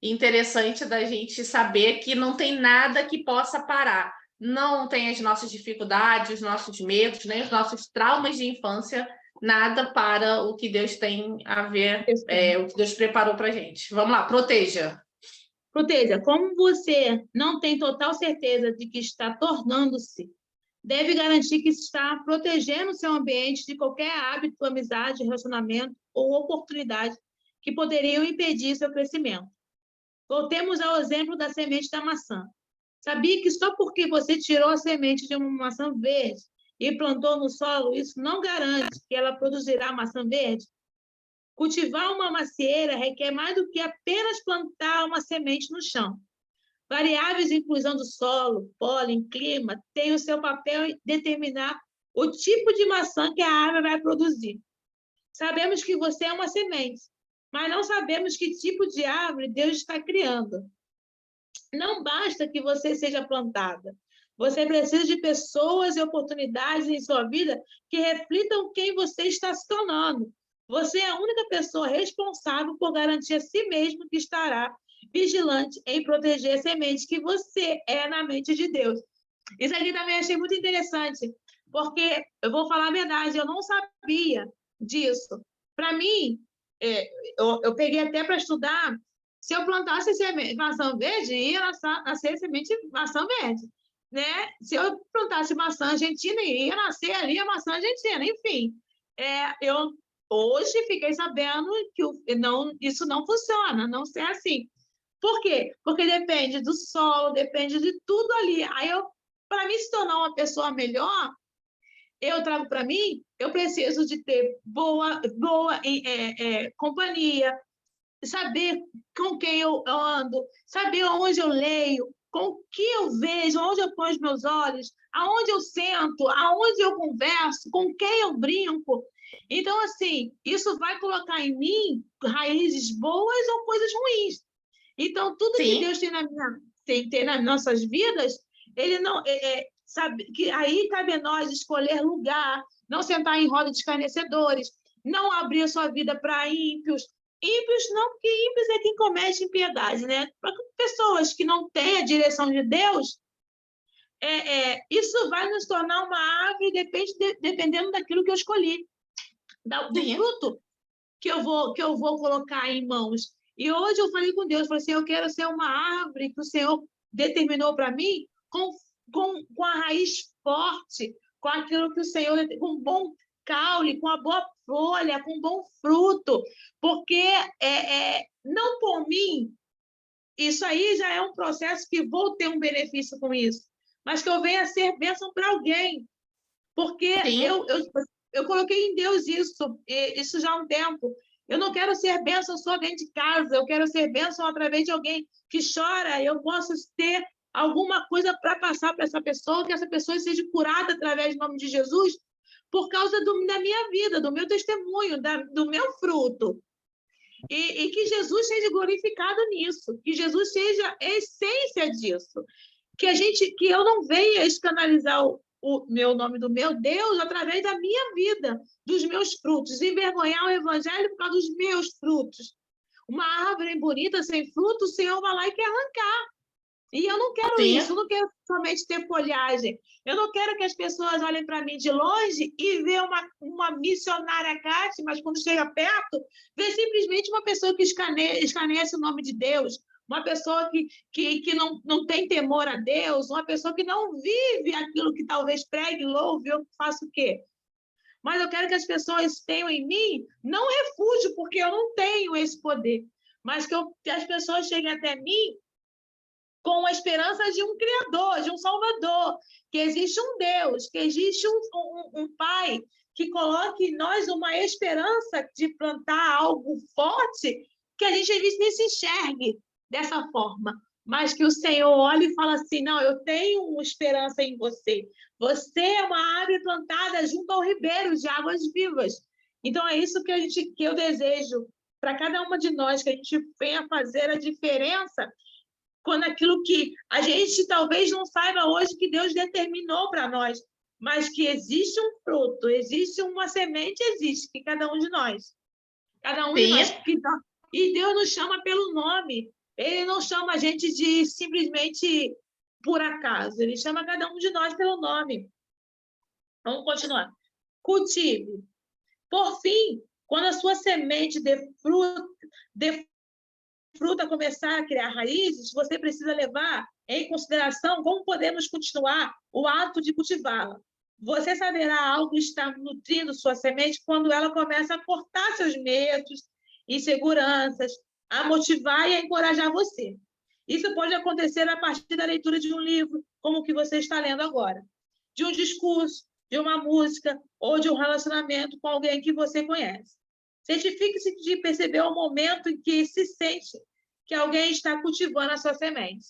interessante da gente saber que não tem nada que possa parar. Não tem as nossas dificuldades, os nossos medos, nem os nossos traumas de infância, nada para o que Deus tem a ver, o que Deus preparou para a gente. Vamos lá, proteja. Proteja, como você não tem total certeza de que está tornando-se, deve garantir que está protegendo seu ambiente de qualquer hábito, amizade, relacionamento ou oportunidade que poderiam impedir seu crescimento. Voltemos ao exemplo da semente da maçã. Sabia que só porque você tirou a semente de uma maçã verde e plantou no solo, isso não garante que ela produzirá maçã verde? Cultivar uma macieira requer mais do que apenas plantar uma semente no chão. Variáveis de inclusão do solo, pólen, clima, têm o seu papel em determinar o tipo de maçã que a árvore vai produzir. Sabemos que você é uma semente, mas não sabemos que tipo de árvore Deus está criando. Não basta que você seja plantada. Você precisa de pessoas e oportunidades em sua vida que reflitam quem você está se tornando. Você é a única pessoa responsável por garantir a si mesmo que estará vigilante em proteger a semente que você é na mente de Deus. Isso aqui também achei muito interessante, porque eu vou falar a verdade, eu não sabia disso. Para mim, eu peguei até para estudar, se eu plantasse maçã verde, ia nascer semente de maçã verde. Né? Se eu plantasse maçã argentina, ia nascer ali a maçã argentina. Enfim, eu hoje fiquei sabendo que isso não funciona, não é assim. Por quê? Porque depende do solo, depende de tudo ali. Aí, para mim se tornar uma pessoa melhor, eu trago para mim, eu preciso de ter boa companhia, saber com quem eu ando, saber onde eu leio, com o que eu vejo, onde eu ponho os meus olhos, aonde eu sento, aonde eu converso, com quem eu brinco. Então, assim, isso vai colocar em mim raízes boas ou coisas ruins. Então, tudo Sim. que Deus tem nas nossas vidas, ele não... sabe que aí cabe a nós escolher lugar, não sentar em roda de escarnecedores, não abrir a sua vida para ímpios. Ímpios não, porque ímpios é quem comete impiedade, né? Para pessoas que não têm a direção de Deus, isso vai nos tornar uma árvore dependendo daquilo que eu escolhi, do fruto que eu vou colocar em mãos. E hoje eu falei com Deus, falei assim, eu quero ser uma árvore que o Senhor determinou para mim com a raiz forte, com aquilo que o Senhor, com um bom caule, com a boa folha, com um bom fruto, porque não por mim, isso aí já é um processo que vou ter um benefício com isso, mas que eu venha a ser bênção para alguém, porque eu coloquei em Deus isso já há um tempo. Eu não quero ser bênção só dentro de casa, eu quero ser bênção através de alguém que chora, eu posso ter alguma coisa para passar para essa pessoa, que essa pessoa seja curada através do nome de Jesus, por causa da minha vida, do meu testemunho, do meu fruto. E que Jesus seja glorificado nisso, que Jesus seja a essência disso. Que eu não venha escandalizar o meu nome do meu Deus através da minha vida, dos meus frutos, envergonhar o evangelho por causa dos meus frutos. Uma árvore bonita sem fruto, o Senhor vai lá e quer arrancar. E eu não quero isso, eu não quero somente ter folhagem. Eu não quero que as pessoas olhem para mim de longe e vejam uma missionária Cátia, mas quando chega perto, vê simplesmente uma pessoa que escarnece o nome de Deus, uma pessoa que não tem temor a Deus, uma pessoa que não vive aquilo que talvez pregue, louve, eu faço o quê? Mas eu quero que as pessoas tenham em mim, não refúgio, porque eu não tenho esse poder, mas que as pessoas cheguem até mim com a esperança de um Criador, de um Salvador, que existe um Deus, que existe um Pai que coloque em nós uma esperança de plantar algo forte, que a gente às vezes nem se enxergue dessa forma, mas que o Senhor olhe e fala assim, não, eu tenho uma esperança em você. Você é uma árvore plantada junto ao ribeiro de águas vivas. Então, é isso que eu desejo para cada uma de nós, que a gente venha fazer a diferença quando aquilo que a gente talvez não saiba hoje que Deus determinou para nós, mas que existe um fruto, existe uma semente, existe, que cada um de nós. Cada um de nós. E Deus nos chama pelo nome. Ele não chama a gente de simplesmente por acaso. Ele chama cada um de nós pelo nome. Vamos continuar. Cultive. Por fim, quando a sua semente de fruta começar a criar raízes, você precisa levar em consideração como podemos continuar o ato de cultivá-la. Você saberá algo estar nutrindo sua semente quando ela começa a cortar seus medos, inseguranças, a motivar e a encorajar você. Isso pode acontecer a partir da leitura de um livro, como o que você está lendo agora, de um discurso, de uma música ou de um relacionamento com alguém que você conhece. Certifique-se de perceber o momento em que se sente que alguém está cultivando a sua semente.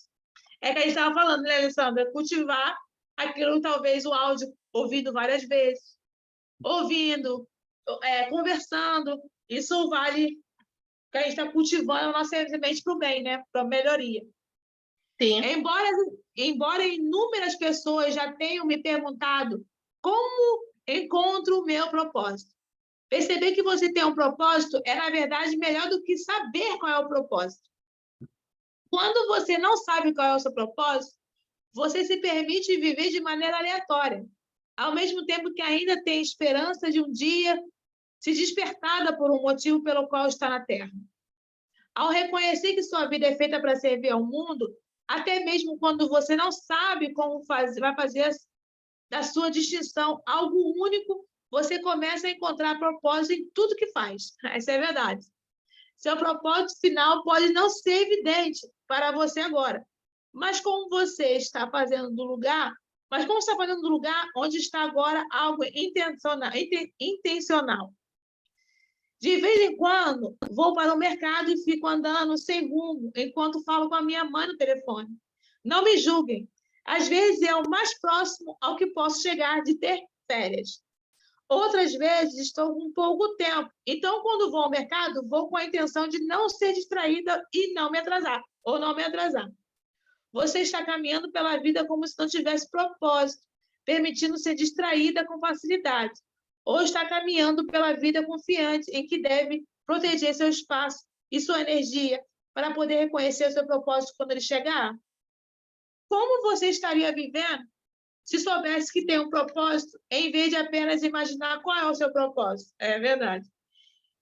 É que a gente estava falando, né, Alessandra? Cultivar aquilo, talvez, o áudio ouvido várias vezes, ouvindo, conversando. Isso vale que a gente está cultivando a nossa semente para o bem, né? Para a melhoria. Sim. Embora inúmeras pessoas já tenham me perguntado como encontro o meu propósito. Perceber que você tem um propósito é, na verdade, melhor do que saber qual é o propósito. Quando você não sabe qual é o seu propósito, você se permite viver de maneira aleatória, ao mesmo tempo que ainda tem esperança de um dia se despertada por um motivo pelo qual está na Terra. Ao reconhecer que sua vida é feita para servir ao mundo, até mesmo quando você não sabe como vai fazer da sua distinção algo único, você começa a encontrar propósito em tudo que faz. Essa é a verdade. Seu propósito final pode não ser evidente para você agora, mas como você está fazendo do lugar, onde está agora algo intencional. De vez em quando, vou para o mercado e fico andando sem rumo, enquanto falo com a minha mãe no telefone. Não me julguem. Às vezes é o mais próximo ao que posso chegar de ter férias. Outras vezes estou com pouco tempo. Então, quando vou ao mercado, vou com a intenção de não ser distraída e não me atrasar. Você está caminhando pela vida como se não tivesse propósito, permitindo ser distraída com facilidade. Ou está caminhando pela vida confiante em que deve proteger seu espaço e sua energia para poder reconhecer o seu propósito quando ele chegar? Como você estaria vivendo se soubesse que tem um propósito, em vez de apenas imaginar qual é o seu propósito? É verdade.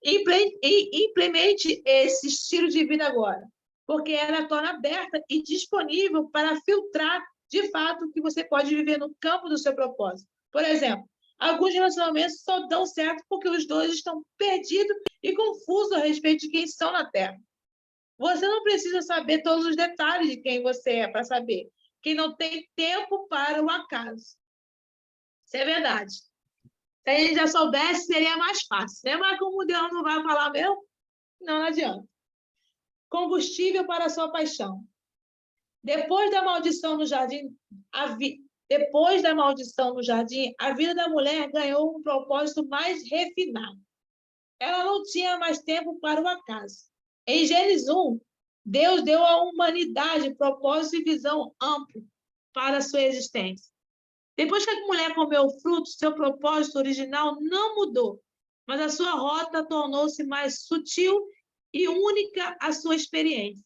Implemente esse estilo de vida agora, porque ela torna aberta e disponível para filtrar, de fato, o que você pode viver no campo do seu propósito. Por exemplo, alguns relacionamentos só dão certo porque os dois estão perdidos e confusos a respeito de quem são na Terra. Você não precisa saber todos os detalhes de quem você é para saber que não tem tempo para o acaso. Isso é verdade. Se a gente já soubesse, seria mais fácil, né? Mas como Deus não vai falar mesmo, não adianta. Combustível para a sua paixão. Depois da maldição no jardim, a vida da mulher ganhou um propósito mais refinado. Ela não tinha mais tempo para o acaso. Em Gênesis 1, Deus deu à humanidade propósito e visão ampla para a sua existência. Depois que a mulher comeu o fruto, seu propósito original não mudou, mas a sua rota tornou-se mais sutil e única à sua experiência.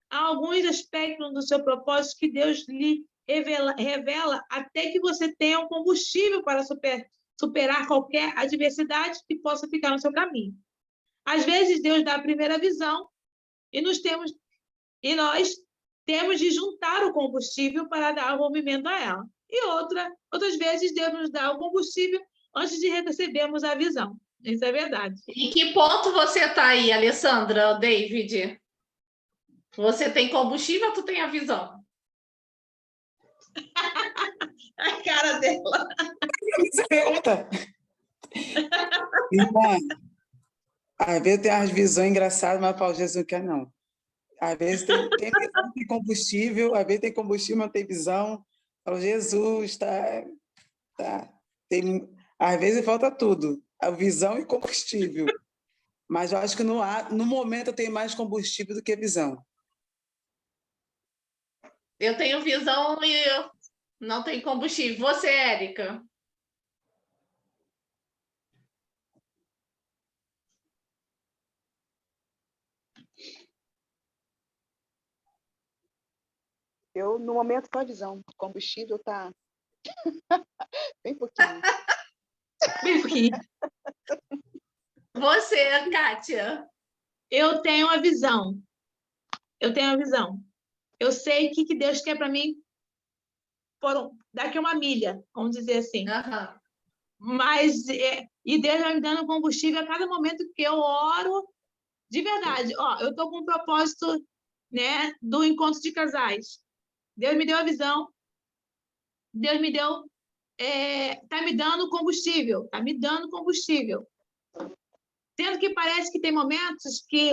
Há alguns aspectos do seu propósito que Deus lhe revela até que você tenha um combustível para superar qualquer adversidade que possa ficar no seu caminho. Às vezes, Deus dá a primeira visão e nós temos de juntar o combustível para dar movimento a ela. E outras vezes, Deus nos dá o combustível antes de recebermos a visão. Isso é verdade. Em que ponto você está aí, Alessandra, David? Você tem combustível ou tu tem a visão? A cara dela. Você pergunta. Irmã, às vezes tem umas visões engraçadas, mas Paulo Jesus não quer, não. Às vezes tem visão, tem combustível, às vezes tem combustível, mas não tem visão. Paulo Jesus, tá. Às vezes falta tudo. a visão e combustível. Mas eu acho que no momento eu tenho mais combustível do que visão. Eu tenho visão e eu não tenho combustível. Você, Érica? Eu, no momento, só a visão. O combustível está bem pouquinho. Bem pouquinho. Você, Kátia? Eu tenho a visão. Eu tenho a visão. Eu sei o que Deus quer para mim daqui a uma milha, vamos dizer assim. Aham. Mas, e Deus vai me dando combustível a cada momento que eu oro, de verdade. Ó, eu estou com um propósito, né, do encontro de casais. Deus me deu a visão. Deus me deu, tá me dando combustível, tá me dando combustível. Sendo que parece que tem momentos que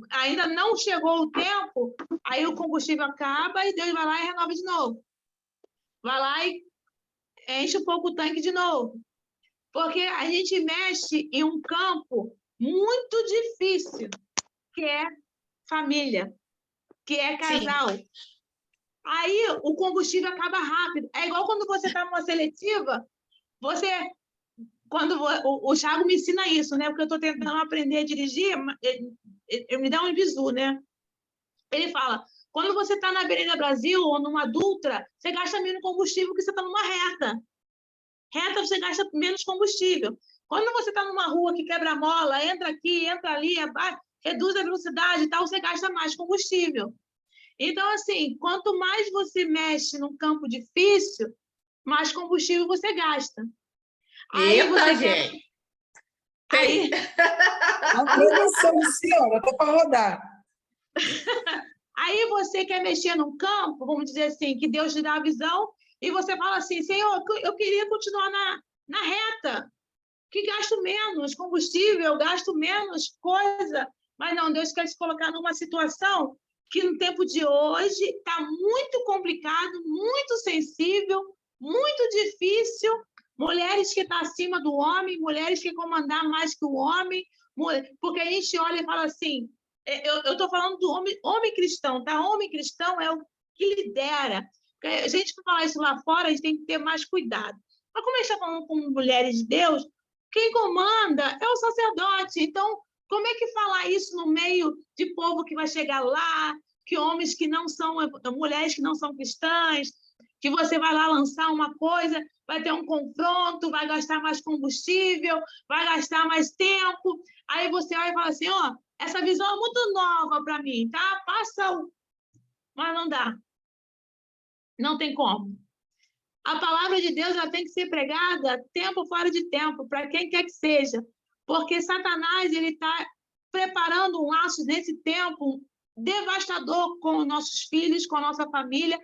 ainda não chegou o tempo, aí o combustível acaba e Deus vai lá e renova de novo. Vai lá e enche um pouco o tanque de novo. Porque a gente mexe em um campo muito difícil, que é família, que é casal. Sim. Aí o combustível acaba rápido. É igual quando você está numa seletiva, quando o Thiago me ensina isso, né? Porque eu estou tentando aprender a dirigir, ele me dá um bizu, né? Ele fala, quando você está na Avenida Brasil ou numa Dutra, você gasta menos combustível que você está numa reta. Reta você gasta menos combustível. Quando você está numa rua que quebra a mola, entra aqui, entra ali, reduz a velocidade e tal, você gasta mais combustível. Então, assim, quanto mais você mexe num campo difícil, mais combustível você gasta. Aí eita, você gente! Aí... Não tem noção, senhora, tô para rodar. Aí você quer mexer num campo, vamos dizer assim, que Deus te dá a visão, e você fala assim, Senhor, eu queria continuar na reta, que gasto menos combustível, gasto menos coisa, mas não, Deus quer te colocar numa situação que no tempo de hoje está muito complicado, muito sensível, muito difícil, mulheres que estão acima do homem, mulheres que comandar mais que o homem, porque a gente olha e fala assim, eu estou falando do homem cristão, tá? Homem cristão é o que lidera. A gente, para falar isso lá fora, a gente tem que ter mais cuidado. Mas como a gente está falando com mulheres de Deus, quem comanda é o sacerdote. Então, como é que falar isso no meio de povo que vai chegar lá, que homens que não são, mulheres que não são cristãs, que você vai lá lançar uma coisa, vai ter um confronto, vai gastar mais combustível, vai gastar mais tempo. Aí você olha e fala assim, ó, essa visão é muito nova para mim, tá? Passa o... Mas não dá. Não tem como. A palavra de Deus já tem que ser pregada tempo fora de tempo, para quem quer que seja. Porque Satanás ele está preparando um laço nesse tempo devastador com os nossos filhos, com a nossa família,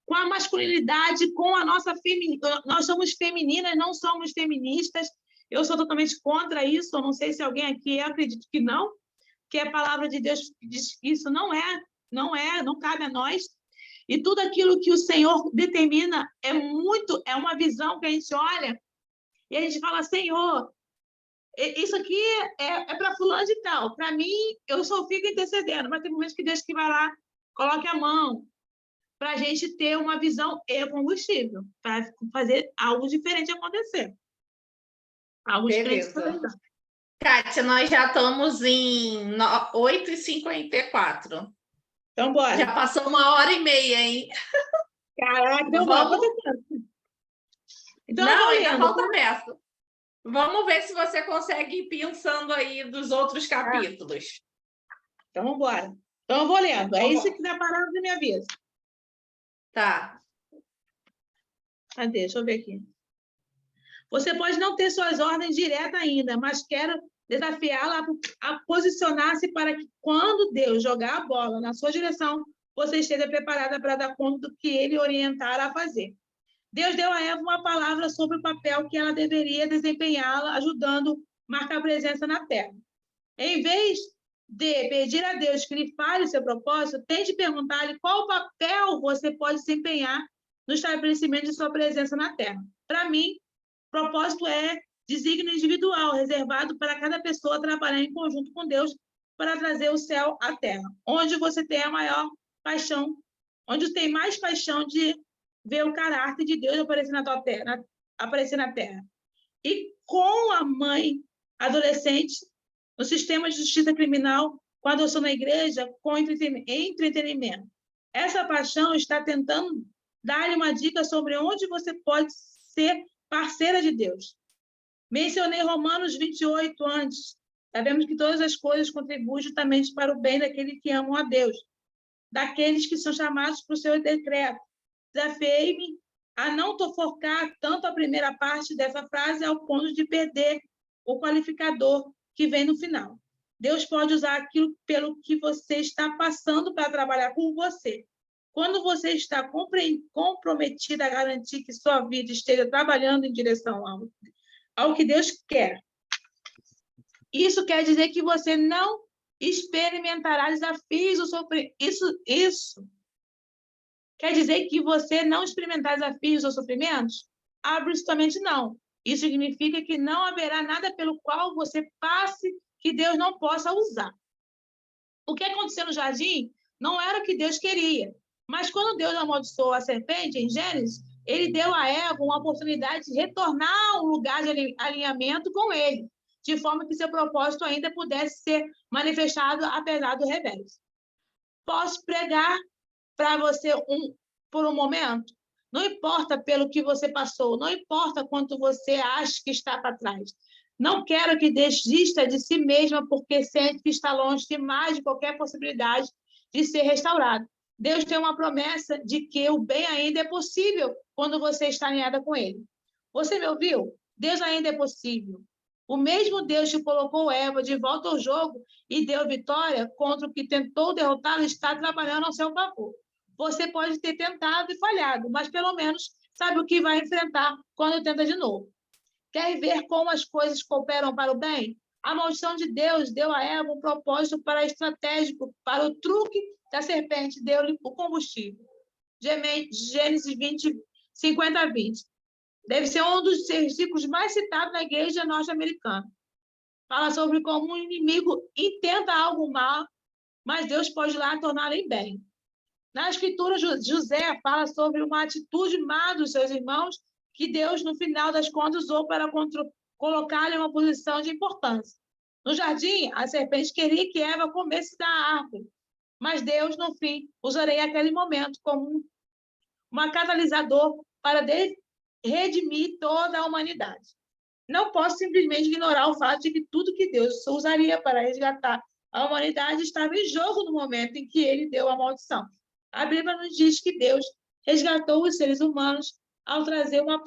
com a masculinidade, com a nossa feminina. Nós somos femininas, não somos feministas. Eu sou totalmente contra isso. Eu não sei se alguém aqui acredita que não, que a palavra de Deus diz que isso não cabe a nós. E tudo aquilo que o Senhor determina é uma visão que a gente olha e a gente fala, Senhor, isso aqui é para fulano de tal. Para mim, eu só fico intercedendo, mas tem momentos que Deus que vai lá, coloque a mão para a gente ter uma visão e combustível, para fazer algo diferente acontecer. Algo Beleza. Diferente acontecer. Kátia, nós já estamos em 8h54. Então, bora. Já passou 1h30, hein? Caraca, deu Vamos... Então, não, ainda falta peça. Vamos ver se você consegue ir pensando aí dos outros capítulos. Então, vamos embora. Então, eu vou lendo. Aí, se quiser parar, você me avisa. Tá. Cadê? Deixa eu ver aqui. Você pode não ter suas ordens diretas ainda, mas quero desafiá-la a posicionar-se para que, quando Deus jogar a bola na sua direção, você esteja preparada para dar conta do que ele orientar a fazer. Deus deu a Eva uma palavra sobre o papel que ela deveria desempenhá-la, ajudando a marcar presença na Terra. Em vez de pedir a Deus que lhe fale o seu propósito, tente perguntar-lhe qual papel você pode desempenhar no estabelecimento de sua presença na Terra. Para mim, propósito é desígnio individual, reservado para cada pessoa trabalhar em conjunto com Deus para trazer o céu à terra, onde você tem a maior paixão, onde tem mais paixão de ver o caráter de Deus aparecer na tua terra, aparecer na terra. E com a mãe adolescente, no sistema de justiça criminal, com a adoção na igreja, com entretenimento. Essa paixão está tentando dar-lhe uma dica sobre onde você pode ser parceira de Deus. Mencionei Romanos 28 antes. Sabemos que todas as coisas contribuem justamente para o bem daqueles que amam a Deus, daqueles que são chamados para o seu decreto. Desafiei-me a não focar tanto a primeira parte dessa frase ao ponto de perder o qualificador que vem no final. Deus pode usar aquilo pelo que você está passando para trabalhar por você. Quando você está comprometida a garantir que sua vida esteja trabalhando em direção ao que Deus quer, isso quer dizer que você não experimentará desafios ou sofrimentos. Isso quer dizer que você não experimentará desafios ou sofrimentos? Absolutamente não. Isso significa que não haverá nada pelo qual você passe que Deus não possa usar. O que aconteceu no jardim não era o que Deus queria, mas quando Deus amaldiçoou a serpente, em Gênesis, ele deu a Eva uma oportunidade de retornar a um lugar de alinhamento com ele, de forma que seu propósito ainda pudesse ser manifestado apesar do revés. Posso pregar para você por um momento? Não importa pelo que você passou, não importa quanto você acha que está para trás. Não quero que desista de si mesma porque sente que está longe demais de qualquer possibilidade de ser restaurado. Deus tem uma promessa de que o bem ainda é possível quando você está alinhada com Ele. Você me ouviu? Deus ainda é possível. O mesmo Deus que colocou Eva de volta ao jogo e deu vitória contra o que tentou derrotá-la está trabalhando ao seu favor. Você pode ter tentado e falhado, mas pelo menos sabe o que vai enfrentar quando tenta de novo. Quer ver como as coisas cooperam para o bem? A maldição de Deus deu a Eva um propósito para estratégico, para o truque da serpente, deu-lhe o combustível. Gênesis 50-20. Deve ser um dos versículos mais citados na igreja norte-americana. Fala sobre como um inimigo intenta algo mal, mas Deus pode ir lá torná-lo em bem. Na escritura, José fala sobre uma atitude má dos seus irmãos que Deus, no final das contas, usou para colocar-lhe em uma posição de importância. No jardim, a serpente queria que Eva comesse da árvore, mas Deus, no fim, usaria aquele momento como um catalisador para redimir toda a humanidade. Não posso simplesmente ignorar o fato de que tudo que Deus usaria para resgatar a humanidade estava em jogo no momento em que ele deu a maldição. A Bíblia nos diz que Deus resgatou os seres humanos ao trazer uma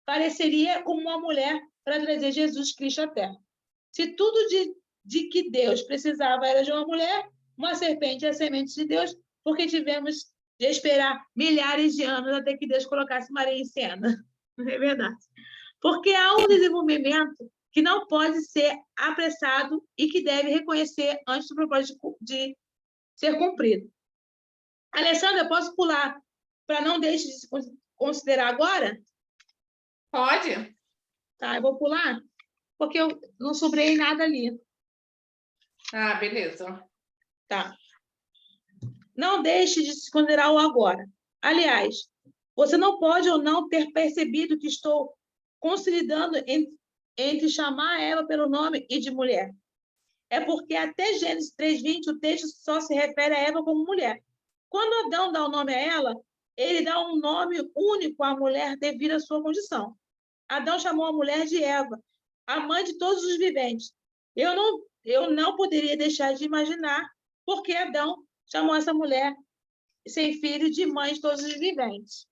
pareceria como uma mulher para trazer Jesus Cristo à Terra. Se tudo de que Deus precisava era de uma serpente é a semente de Deus, porque tivemos de esperar milhares de anos até que Deus colocasse Maria em cena. Não é verdade? Porque há um desenvolvimento que não pode ser apressado e que deve reconhecer antes do propósito de ser cumprido. Alessandra, posso pular para não deixar de se considerar agora? Pode. Tá, eu vou pular, porque eu não sobrei nada ali. Ah, beleza. Tá. Não deixe de se considerar o agora. Aliás, você não pode ou não ter percebido que estou consolidando entre chamar ela pelo nome e de mulher. É porque até Gênesis 3:20 o texto só se refere a Eva como mulher. Quando Adão dá o nome a ela, ele dá um nome único à mulher devido à sua condição. Adão chamou a mulher de Eva, a mãe de todos os viventes. Eu não poderia deixar de imaginar por que Adão chamou essa mulher sem filho de mãe de todos os viventes.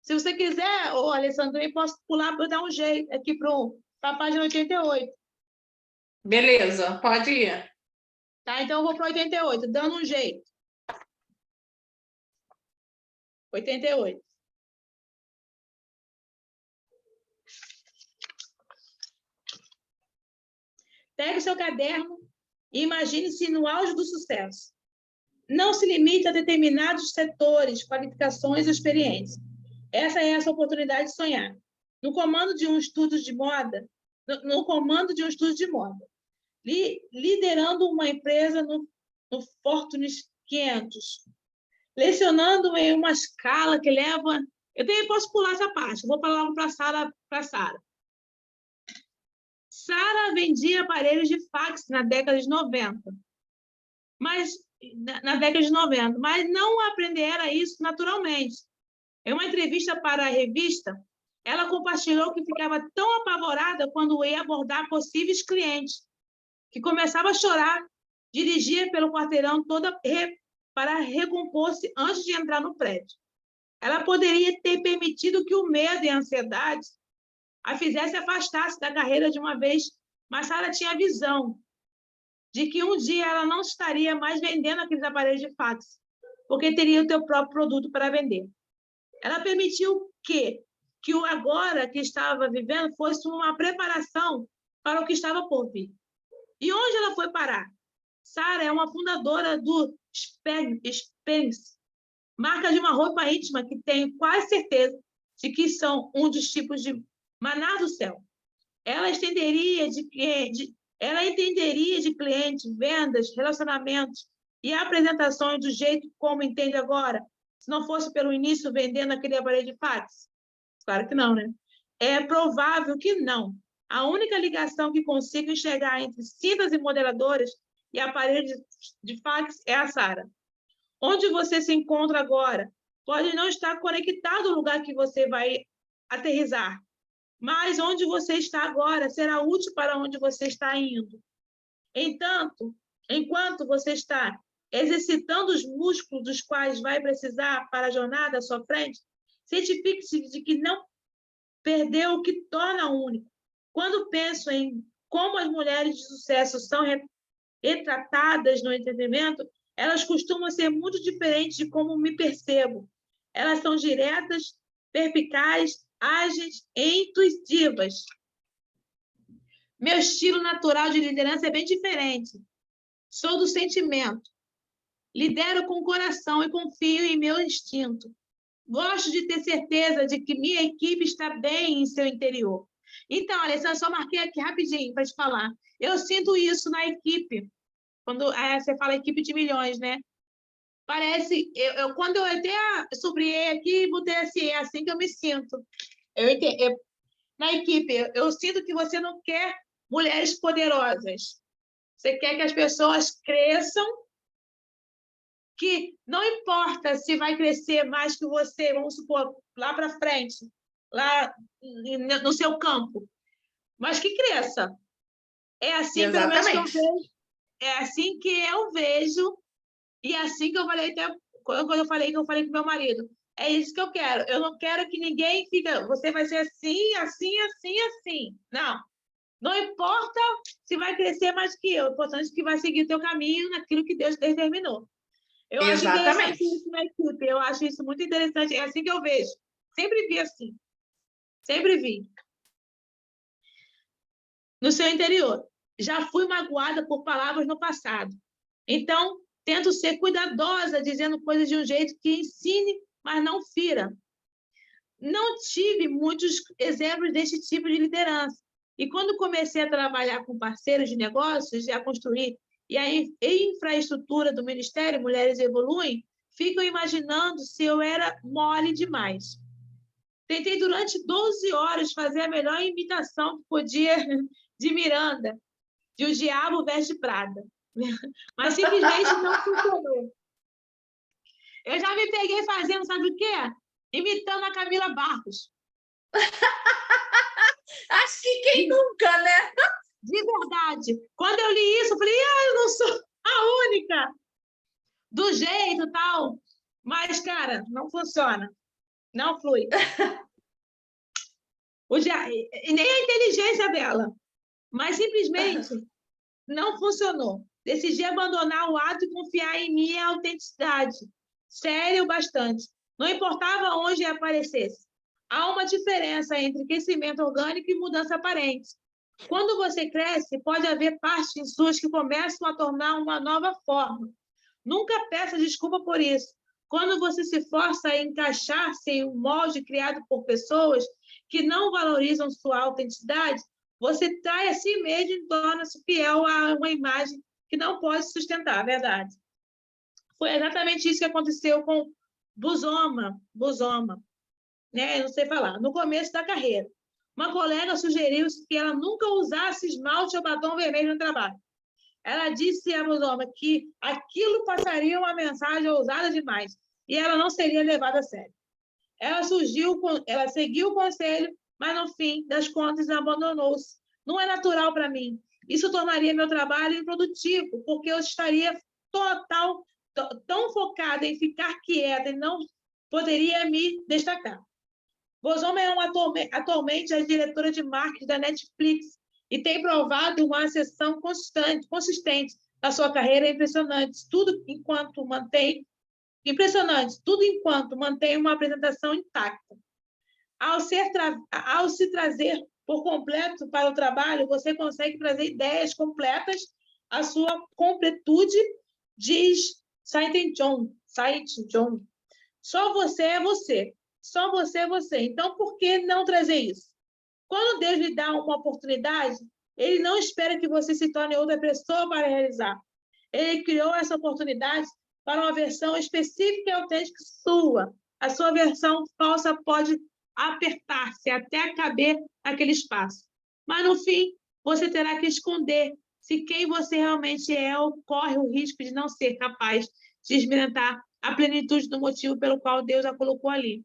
Se você quiser, Alessandro, eu posso pular para dar um jeito aqui para a página 88. Beleza, pode ir. Tá, então eu vou para 88, dando um jeito. 88. Pegue o seu caderno e imagine-se no auge do sucesso. Não se limite a determinados setores, qualificações ou experiências. Essa é essa oportunidade de sonhar. No comando de um estudo de moda, liderando uma empresa no Fortune 500, lecionando em uma escala que leva... Eu também posso pular essa parte, vou falar logo para a Sara. Sara vendia aparelhos de fax na década de 90, mas não aprendera isso naturalmente. Em uma entrevista para a revista, ela compartilhou que ficava tão apavorada quando ia abordar possíveis clientes, que começava a chorar, dirigia pelo quarteirão toda para recompor-se antes de entrar no prédio. Ela poderia ter permitido que o medo e a ansiedade a fizesse afastar-se da carreira de uma vez, mas Sara tinha a visão de que um dia ela não estaria mais vendendo aqueles aparelhos de fax, porque teria o seu próprio produto para vender. Ela permitiu que o agora que estava vivendo fosse uma preparação para o que estava por vir. E onde ela foi parar? Sara é uma fundadora do Spanx, marca de uma roupa íntima que tenho quase certeza de que são um dos tipos de maná do céu. Ela entenderia de clientes, vendas, relacionamentos e apresentações do jeito como entende agora, se não fosse pelo início vendendo aquele aparelho de fax? Claro que não, né? É provável que não. A única ligação que consigo enxergar entre cintas e modeladores e aparelhos de fax é a Sara. Onde você se encontra agora pode não estar conectado ao lugar que você vai aterrissar, mas onde você está agora será útil para onde você está indo. Enquanto você está exercitando os músculos dos quais vai precisar para a jornada à sua frente, certifique-se de que não perdeu o que torna único. Quando penso em como as mulheres de sucesso são retratadas no entretenimento, elas costumam ser muito diferentes de como me percebo. Elas são diretas, perspicazes, ágeis e intuitivas. Meu estilo natural de liderança é bem diferente. Sou do sentimento. Lidero com o coração e confio em meu instinto. Gosto de ter certeza de que minha equipe está bem em seu interior. Então, Alessandra, só marquei aqui rapidinho para te falar. Eu sinto isso na equipe. Quando você fala equipe de milhões, né? Parece... quando eu até sublinhei aqui, botei assim, é assim que eu me sinto. Na equipe, eu sinto que você não quer mulheres poderosas. Você quer que as pessoas cresçam, que não importa se vai crescer mais que você, vamos supor, lá para frente, lá no seu campo, mas que cresça. É assim, pelo menos, que eu vejo. É assim que eu vejo, e é assim que eu falei até quando eu falei com meu marido. É isso que eu quero. Eu não quero que ninguém fique, você vai ser assim, assim, assim, assim. Não. Não importa se vai crescer mais que eu. O importante é que vai seguir o teu caminho naquilo que Deus determinou. Eu acho interessante isso na equipe. Eu acho isso muito interessante. É assim que eu vejo. Sempre vi assim. Sempre vi. No seu interior. Já fui magoada por palavras no passado. Então, tento ser cuidadosa, dizendo coisas de um jeito que ensine, mas não fira. Não tive muitos exemplos desse tipo de liderança. E quando comecei a trabalhar com parceiros de negócios e a construir e a infraestrutura do Ministério Mulheres Evoluem, ficam imaginando se eu era mole demais. Tentei durante 12 horas fazer a melhor imitação que podia de Miranda, de O Diabo Veste Prada. Mas simplesmente não funcionou. Eu já me peguei fazendo, sabe o quê? Imitando a Camila Barros. Acho que quem nunca, né? De verdade. Quando eu li isso, eu falei, eu não sou a única. Do jeito tal. Mas, cara, não funciona. Não flui. E nem a inteligência dela. Mas simplesmente não funcionou. Decidi abandonar o ato e confiar em minha autenticidade. Sério bastante. Não importava onde aparecesse. Há uma diferença entre crescimento orgânico e mudança aparente. Quando você cresce, pode haver partes suas que começam a tornar uma nova forma. Nunca peça desculpa por isso. Quando você se força a encaixar-se em um molde criado por pessoas que não valorizam sua autenticidade, você trai a si mesmo e torna-se fiel a uma imagem que não pode sustentar, verdade. Foi exatamente isso que aconteceu com Buzoma, né? Eu não sei falar, no começo da carreira. Uma colega sugeriu que ela nunca usasse esmalte ou batom vermelho no trabalho. Ela disse a Buzoma que aquilo passaria uma mensagem ousada demais e ela não seria levada a sério. Ela seguiu o conselho, mas no fim das contas abandonou-se. Não é natural para mim. Isso tornaria meu trabalho improdutivo, porque eu estaria tão focada em ficar quieta e não poderia me destacar. Bozoma é atualmente a diretora de marketing da Netflix e tem provado uma ascensão consistente na sua carreira impressionante, tudo enquanto mantém uma apresentação intacta. Ao se trazer por completo para o trabalho, você consegue trazer ideias completas à sua completude, diz Saint John. Só você é você. Só você é você. Então, por que não trazer isso? Quando Deus lhe dá uma oportunidade, Ele não espera que você se torne outra pessoa para realizar. Ele criou essa oportunidade para uma versão específica e autêntica sua. A sua versão falsa pode apertar-se até caber naquele espaço. Mas, no fim, você terá que esconder se quem você realmente é ou corre o risco de não ser capaz de experimentar a plenitude do motivo pelo qual Deus a colocou ali.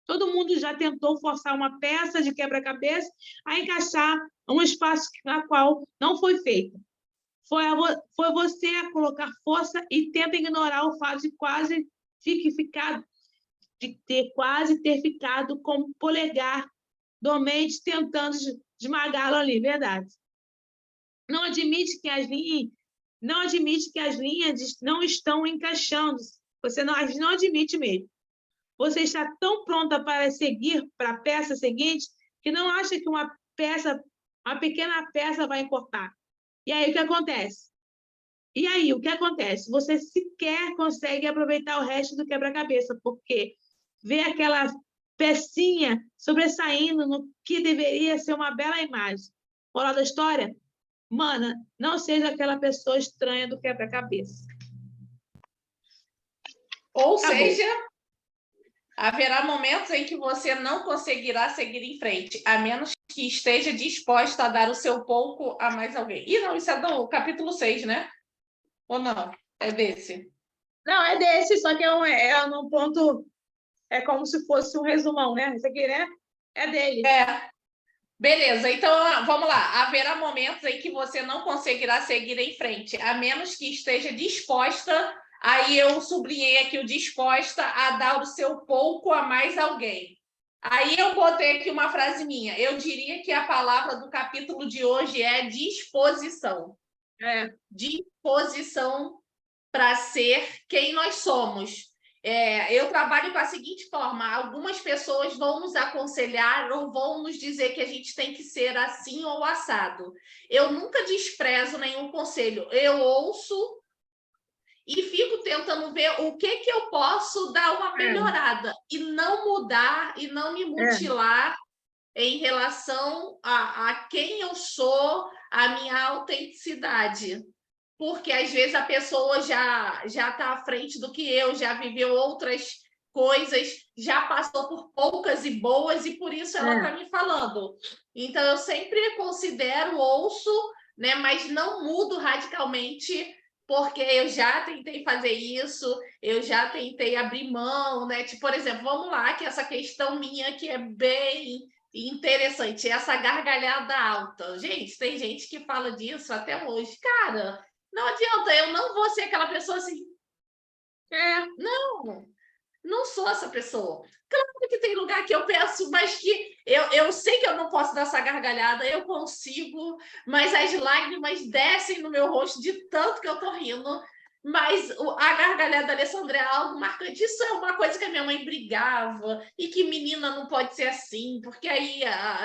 Todo mundo já tentou forçar uma peça de quebra-cabeça a encaixar um espaço na qual não foi feito. Foi você a colocar força e tenta ignorar o fato de ter ficado como polegar dormente tentando esmagá-lo ali, verdade. Não admite que as linhas não estão encaixando. Você não admite mesmo. Você está tão pronta para seguir para a peça seguinte que não acha que uma pequena peça vai importar. E aí, o que acontece? Você sequer consegue aproveitar o resto do quebra-cabeça, porque vê aquela pecinha sobressaindo no que deveria ser uma bela imagem. Moral da história? Mana, não seja aquela pessoa estranha do quebra-cabeça. Ou seja, haverá momentos em que você não conseguirá seguir em frente, a menos que esteja disposta a dar o seu pouco a mais alguém. E não, isso é do capítulo 6, né? Ou não? É desse? Não, é desse, só que é num ponto... É como se fosse um resumão, né? Isso aqui, né? É dele. É. Beleza, então vamos lá. Haverá momentos em que você não conseguirá seguir em frente, a menos que esteja disposta, aí eu sublinhei aqui o disposta a dar o seu pouco a mais alguém. Aí eu botei aqui uma frase minha. Eu diria que a palavra do capítulo de hoje é disposição. Disposição para ser quem nós somos. Eu trabalho com a seguinte forma: algumas pessoas vão nos aconselhar ou vão nos dizer que a gente tem que ser assim ou assado. Eu nunca desprezo nenhum conselho. Eu ouço e fico tentando ver o que eu posso dar uma melhorada e não mudar e não me mutilar em relação a quem eu sou, a minha autenticidade. Porque às vezes a pessoa já está à frente do que eu, já viveu outras coisas, já passou por poucas e boas, e por isso ela está me falando. Então, eu sempre considero, ouço, né, mas não mudo radicalmente, porque eu já tentei fazer isso, eu já tentei abrir mão, né? Tipo, por exemplo, vamos lá, que essa questão minha que é bem interessante, essa gargalhada alta. Gente, tem gente que fala disso até hoje. Cara, não adianta, eu não vou ser aquela pessoa assim. Não sou essa pessoa. Claro que tem lugar que eu penso, mas que eu sei que eu não posso dar essa gargalhada, eu consigo, mas as lágrimas descem no meu rosto de tanto que eu tô rindo. Mas a gargalhada da Alessandra é algo marcante. Isso é uma coisa que a minha mãe brigava, e que menina não pode ser assim, porque aí,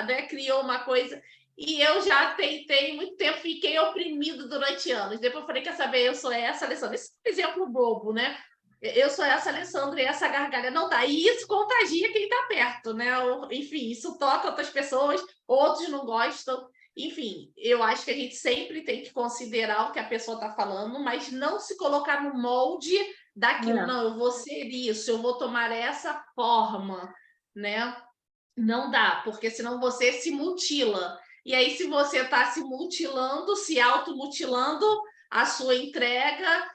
né, criou uma coisa. E eu já tentei muito tempo, fiquei oprimido durante anos. Depois eu falei, quer saber, eu sou essa, Alessandra. Esse é um exemplo bobo, né? Eu sou essa Alessandra e essa gargalha não dá. E isso contagia quem está perto, né? Enfim, isso toca outras pessoas, outros não gostam. Enfim, eu acho que a gente sempre tem que considerar o que a pessoa está falando, mas não se colocar no molde daquilo. Não, eu vou ser isso, eu vou tomar essa forma, né? Não dá, porque senão você se mutila. E aí, se você está se mutilando, se automutilando, a sua entrega,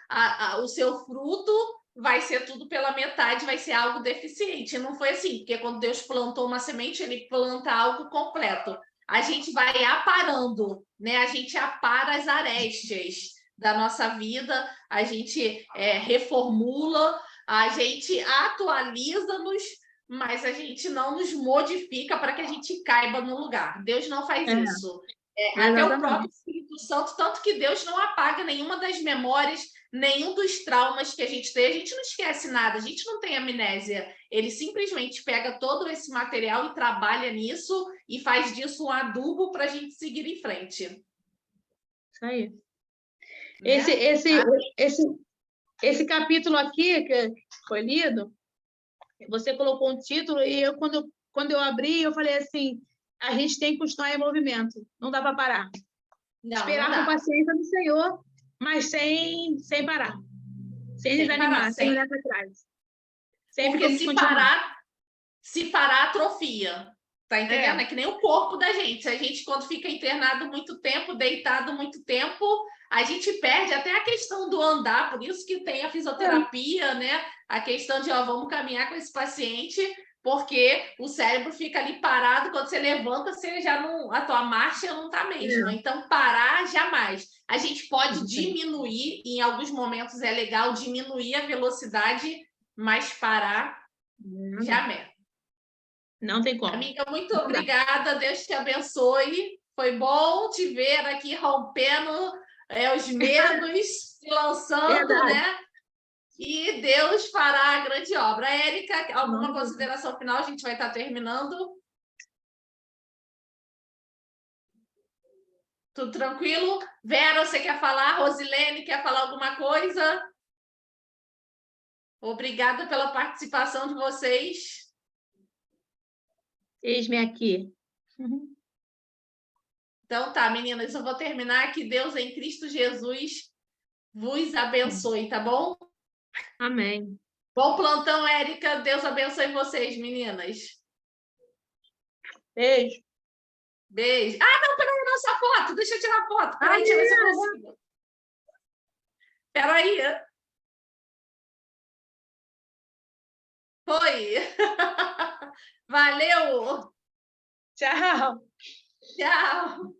o seu fruto vai ser tudo pela metade, vai ser algo deficiente. Não foi assim, porque quando Deus plantou uma semente, ele planta algo completo. A gente vai aparando, né? A gente apara as arestas da nossa vida, a gente reformula, a gente atualiza-nos, mas a gente não nos modifica para que a gente caiba no lugar. Deus não faz isso. Até o próprio Espírito Santo, tanto que Deus não apaga nenhuma das memórias, nenhum dos traumas que a gente tem. A gente não esquece nada, a gente não tem amnésia. Ele simplesmente pega todo esse material e trabalha nisso e faz disso um adubo para a gente seguir em frente. Isso aí. Né? Esse capítulo aqui, que foi lido, você colocou um título e eu, quando eu abri, eu falei assim, a gente tem que continuar em movimento, não dá para parar. Não, Esperar não com dá. paciência do Senhor, mas sem parar. Sem desanimar, sem olhar para trás. Sempre Porque continuar. se parar, atrofia. Tá entendendo? É. É que nem o corpo da gente. A gente, quando fica internado muito tempo, deitado muito tempo, a gente perde até a questão do andar. Por isso que tem a fisioterapia, né? A questão de, vamos caminhar com esse paciente, porque o cérebro fica ali parado. Quando você levanta, você já não, a tua marcha não tá mesmo. Então, parar jamais. A gente pode diminuir, em alguns momentos é legal diminuir a velocidade, mas parar jamais. Não tem como. Amiga, muito obrigada. Deus te abençoe. Foi bom te ver aqui rompendo os medos, se lançando, Verdade. né? E Deus fará a grande obra. Érica, alguma consideração final? A gente vai estar terminando. Tudo tranquilo? Vera, você quer falar? Rosilene, quer falar alguma coisa? Obrigada pela participação de vocês. Eis-me aqui. Então tá, meninas, eu vou terminar. Que Deus em Cristo Jesus vos abençoe, tá bom? Amém. Bom plantão, Érica. Deus abençoe vocês, meninas. Beijo. Beijo. Não, peraí, nossa foto. Deixa eu tirar a foto. Peraí, deixa eu ver se eu consigo. Peraí. Foi. Valeu. Tchau. Tchau.